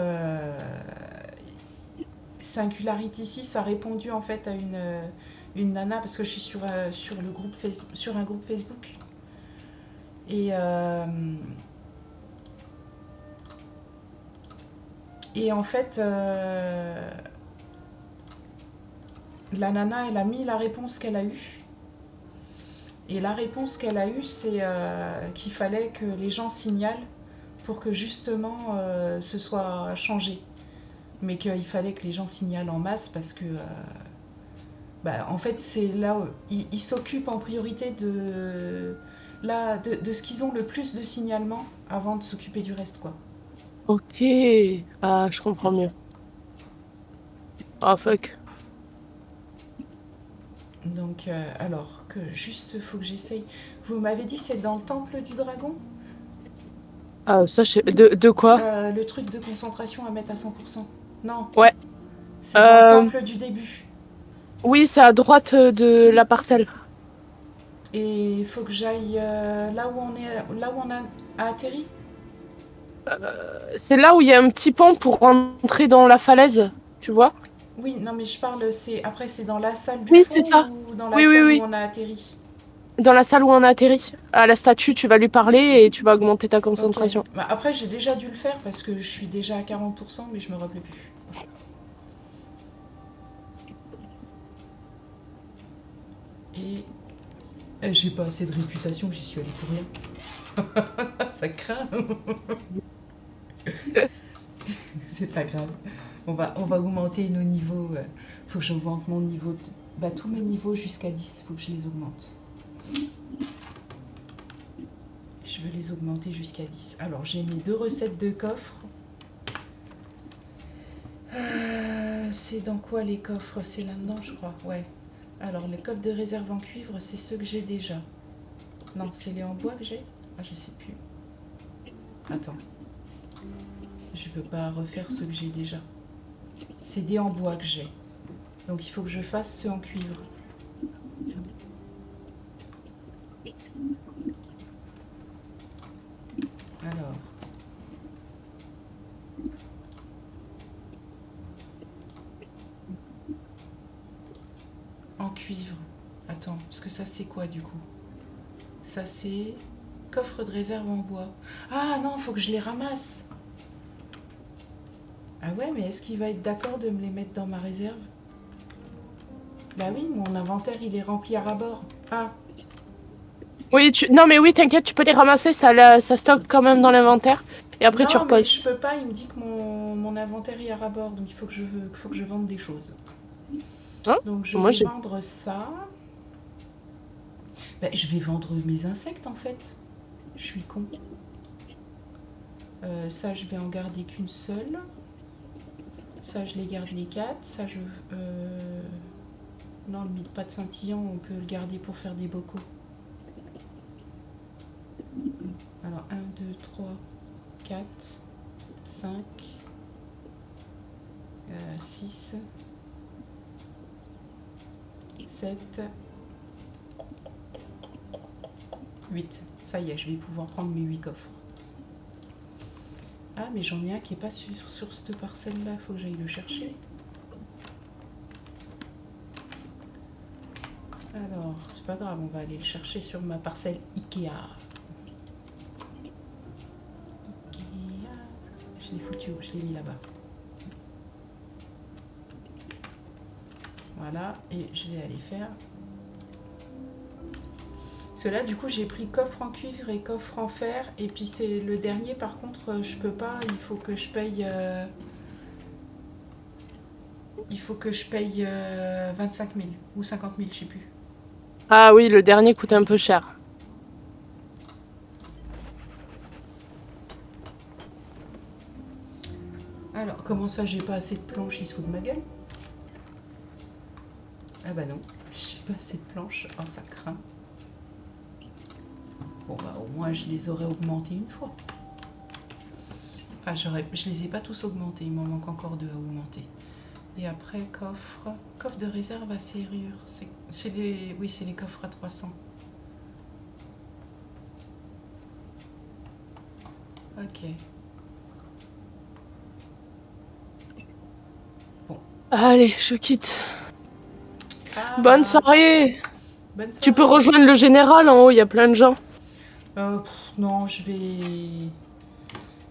Singularity 6 a répondu en fait à une nana, parce que je suis sur le groupe sur un groupe Facebook, et en fait la nana elle a mis la réponse qu'elle a eue, et la réponse qu'elle a eue c'est qu'il fallait que les gens signalent pour que justement ce soit changé, mais qu'il fallait que les gens signalent en masse, parce que bah, en fait c'est là où ils s'occupent en priorité de ce qu'ils ont le plus de signalements avant de s'occuper du reste, quoi. Ok. Ah, je comprends mieux. Ah, fuck. Donc alors que juste faut que j'essaye. Vous m'avez dit c'est dans le temple du dragon, Ah, ça, de quoi? le truc de concentration à mettre à 100%. Non, Ouais. c'est dans le temple du début. Oui, c'est à droite de la parcelle. Et il faut que j'aille là où on a atterri. C'est là où il y a un petit pont pour rentrer dans la falaise, tu vois? Oui, non mais je parle, après c'est dans la salle du Oui, fond c'est ça. ou dans la Oui, oui, salle oui. où on a atterri. Dans la salle où on a atterri. À la statue, tu vas lui parler et tu vas augmenter ta concentration. Ok. Bah, après j'ai déjà dû le faire parce que je suis déjà à 40%, mais je me rappelais plus. Et j'ai pas assez de réputation, j'y suis allée pour rien. Ça craint. C'est pas grave. On va augmenter nos niveaux. Faut que j'augmente mon niveau. Bah, tous mes niveaux jusqu'à 10, faut que je les augmente. Je veux les augmenter jusqu'à 10. Alors, j'ai mes 2 recettes de coffres. C'est dans quoi les coffres? C'est là-dedans, je crois. Ouais. Alors, les coffres de réserve en cuivre, c'est ceux que j'ai déjà. Non, c'est les en bois que j'ai? Ah, je sais plus. Attends. Je veux pas refaire ceux que j'ai déjà. C'est des en bois que j'ai. Donc il faut que je fasse ceux en cuivre. Alors. En cuivre. Attends, parce que ça c'est quoi du coup? Ça c'est coffre de réserve en bois. Ah non, faut que je les ramasse. Ah ouais, mais est-ce qu'il va être d'accord de me les mettre dans ma réserve? Bah oui, mon inventaire il est rempli à ras-bord. Ah, Oui, non mais oui, t'inquiète, tu peux les ramasser, ça stocke quand même dans l'inventaire. Et après tu non, mais reposes. je peux pas, il me dit que mon inventaire est à ras-bord, donc il faut que je vende des choses. Hein? Donc je Moi, vais j'ai- vendre ça. Bah, je vais vendre mes insectes en fait. Je suis con. Ça, je vais en garder qu'une seule. Ça, je les garde les 4. Ça, je... Non, le mythe pas de scintillant, on peut le garder pour faire des bocaux. Alors, 1, 2, 3, 4, 5, 6, 7, 8. Ça y est, je vais pouvoir prendre mes 8 coffres. Ah, mais j'en ai un qui est pas sur cette parcelle-là, faut que j'aille le chercher. Alors, c'est pas grave, on va aller le chercher sur ma parcelle Ikea. Ikea. Je l'ai foutu où? Je l'ai mis là-bas. Voilà, et je vais aller faire... Ceux-là, du coup, j'ai pris coffre en cuivre et coffre en fer. Et puis c'est le dernier, par contre, je peux pas. Il faut que je paye... Il faut que je paye 25 000 ou 50 000, je sais plus. Ah oui, le dernier coûte un peu cher. Alors, comment ça, j'ai pas assez de planches? Il se fout de ma gueule? Ah bah non, j'ai pas assez de planches. Oh, ça craint. Bon bah au moins je les aurais augmentés une fois. Enfin je les ai pas tous augmentés, il m'en manque encore 2 à augmenter. Et après coffre de réserve à serrure. C'est les coffres à 300. Ok. Bon. Allez, je quitte. Ah, Bonne soirée. Bonne soirée. Tu peux rejoindre le général en haut, il y a plein de gens. Non, je vais...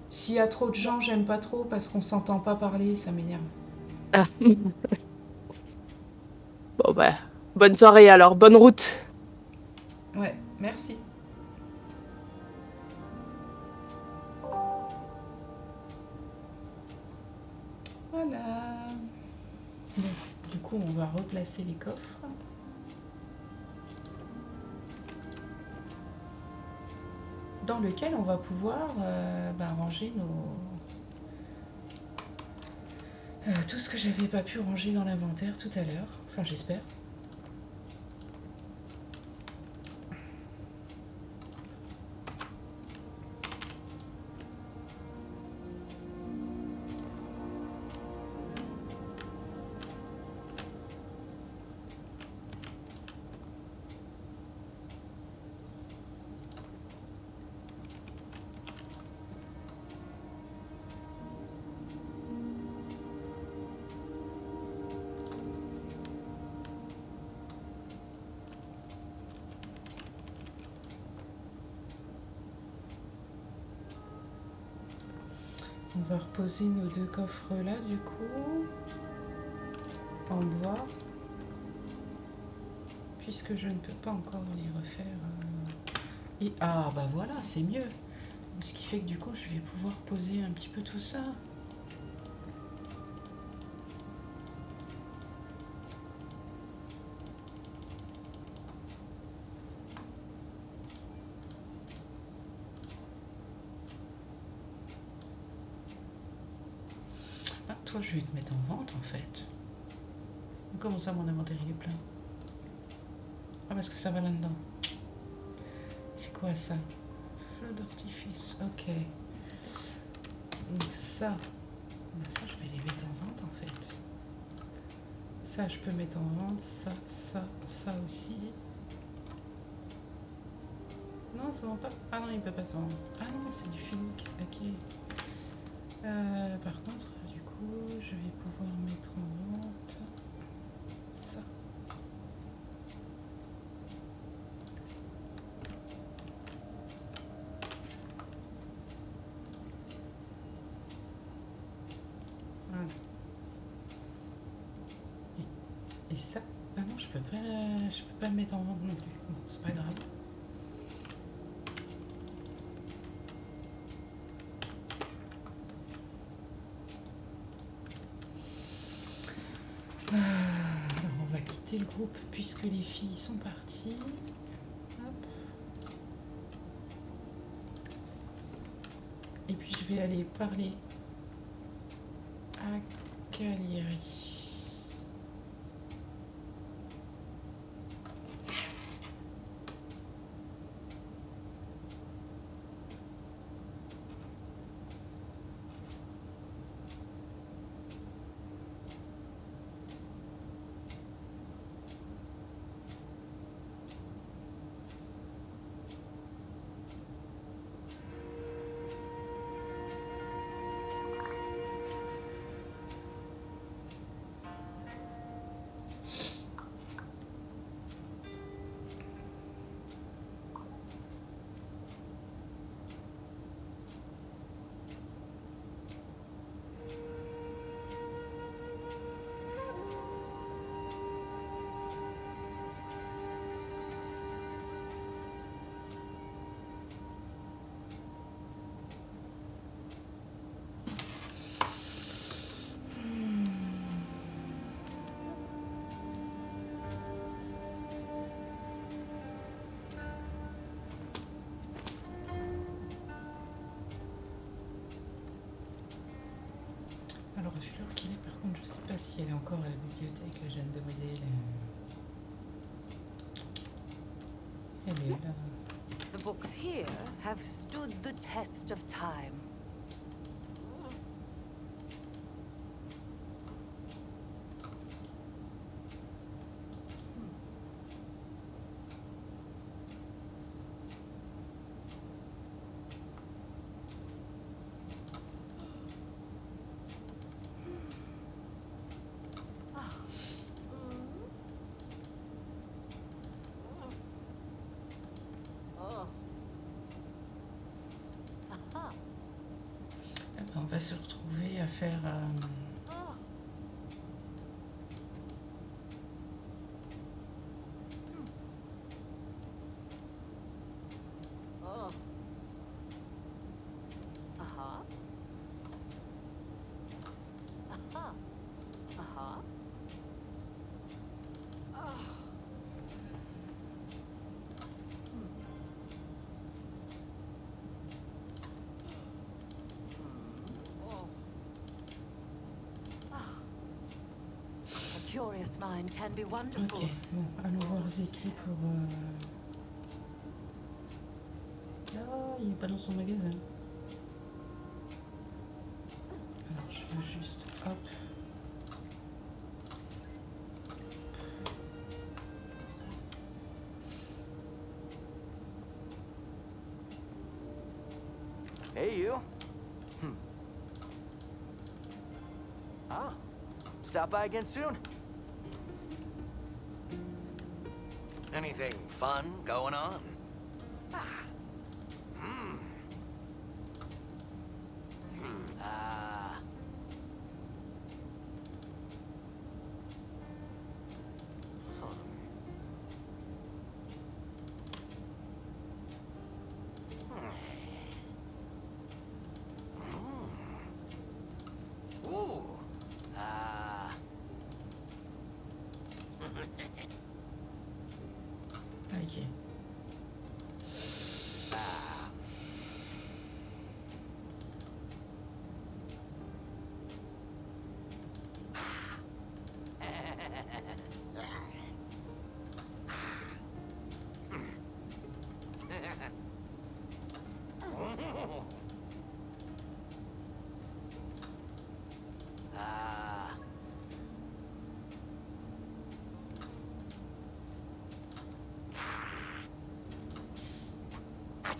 S'il y a trop de gens, j'aime pas trop parce qu'on s'entend pas parler, ça m'énerve. Ah. Bon bah, bonne soirée alors, bonne route. Ouais, merci. Voilà. Bon, du coup, on va replacer les coffres. Dans lequel on va pouvoir ranger tout ce que j'avais pas pu ranger dans l'inventaire tout à l'heure. Enfin, j'espère. On va reposer nos 2 coffres là du coup en bois puisque je ne peux pas encore les refaire. Et ah bah voilà, c'est mieux. Ce qui fait que du coup je vais pouvoir poser un petit peu tout ça. Ah, toi je vais te mettre en vente en fait. Comment ça mon inventaire il est plein? Ah parce que ça va là-dedans. C'est quoi ça? Feu d'artifice, ok. Donc ça, ça je vais les mettre en vente en fait. Ça je peux mettre en vente, ça aussi. Non, ça vend pas. Ah non, il peut pas se vendre. Ah non, c'est du filou qui s'est hacké. Par contre, du coup, je vais pouvoir mettre en vente ça. Voilà. Et ça. Ah non, je peux pas le mettre en vente non plus. Bon, c'est pas grave. Alors on va quitter le groupe puisque les filles sont parties. Hop. Et puis je vais aller parler à Cagliari. Alors, vu l'heure qu'il est, par contre, je sais pas si elle est encore à la bibliothèque, la jeune demoiselle. Elle est là. The books here have stood the test of time. On va se retrouver à faire... Curious mind can be wonderful. Ok, bon, allons voir Zeki pour... Non, il n'est pas dans son magasin. Alors, je veux juste... Hop. Hey, you. Ah, stop by again soon. Anything fun going on? Ok.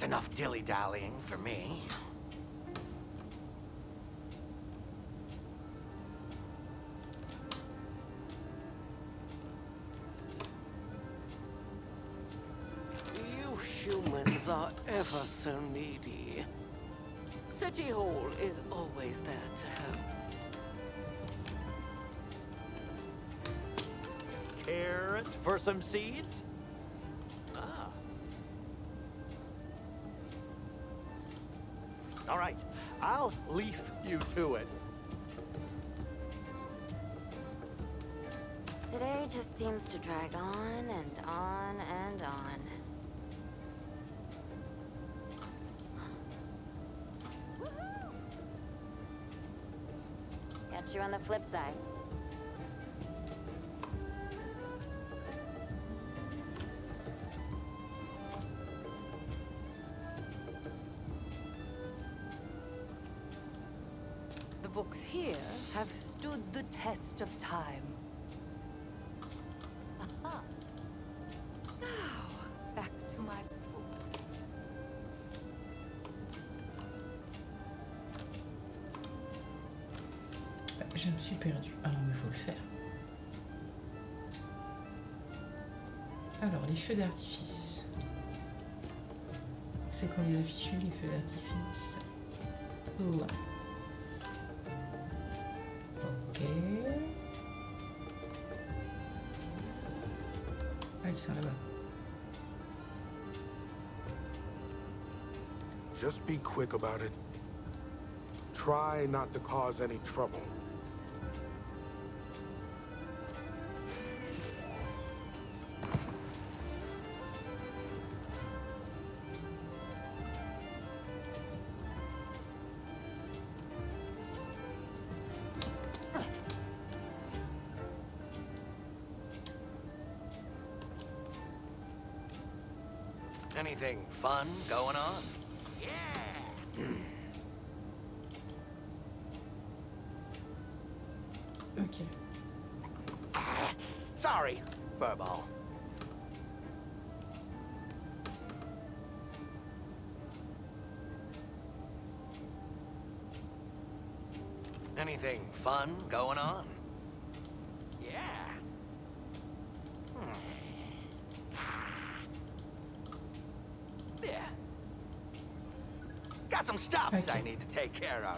That's enough dilly-dallying for me. You humans are ever so needy. City Hall is always there to help. Care for some seeds? Ah. All right, I'll leaf you to it. Today just seems to drag on and on and on. Catch you on the flip side. The books here have stood the test of time. Aha. Now, back to my books. Je me suis perdue. Alors il faut le faire. Alors les feux d'artifice. C'est qu'on les affiche les feux d'artifice. Là. Ok. Ah, ils sont là-bas. Just be quick about it. Try not to cause any trouble. Anything fun going on? Yeah! Ok. Sorry, furball. Anything fun going on? Yeah. Yeah. Got some stuffs I need to take care of.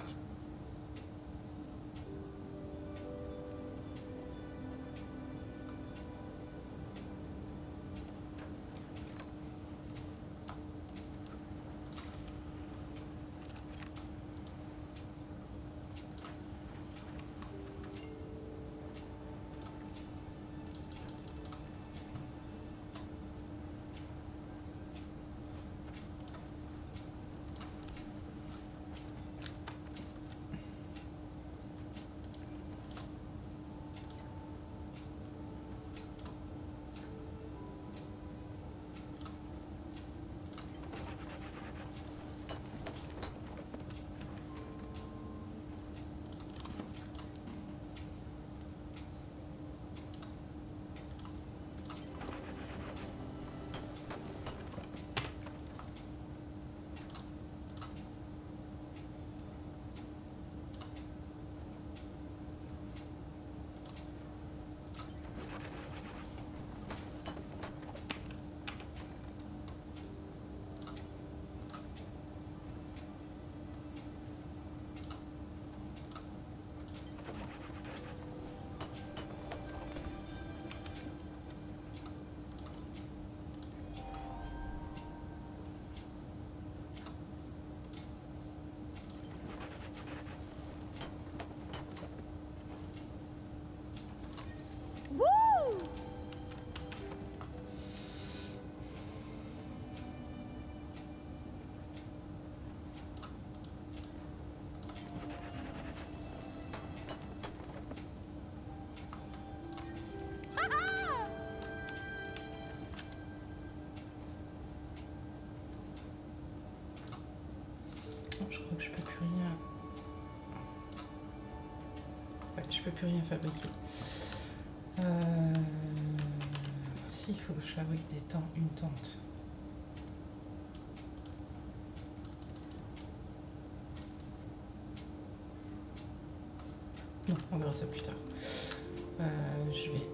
Je crois que je peux plus rien. Ouais, je peux plus rien fabriquer. Si, il faut que je fabrique une tente. Non, on verra ça plus tard. Je vais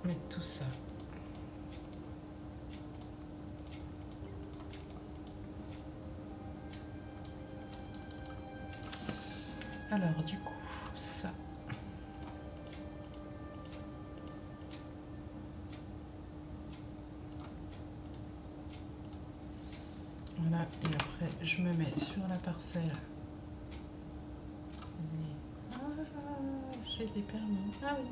mettre tout ça. Alors du coup, ça. Voilà, et après je me mets sur la parcelle. Ah, j'ai des permis. Ah oui.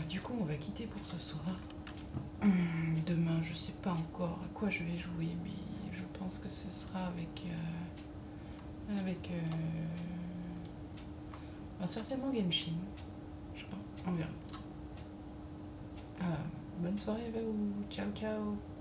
Du coup, on va quitter pour ce soir. Demain, je sais pas encore à quoi je vais jouer, mais je pense que ce sera avec certainement Genshin. Je sais pas, on verra. Bonne soirée à vous. Ciao, ciao.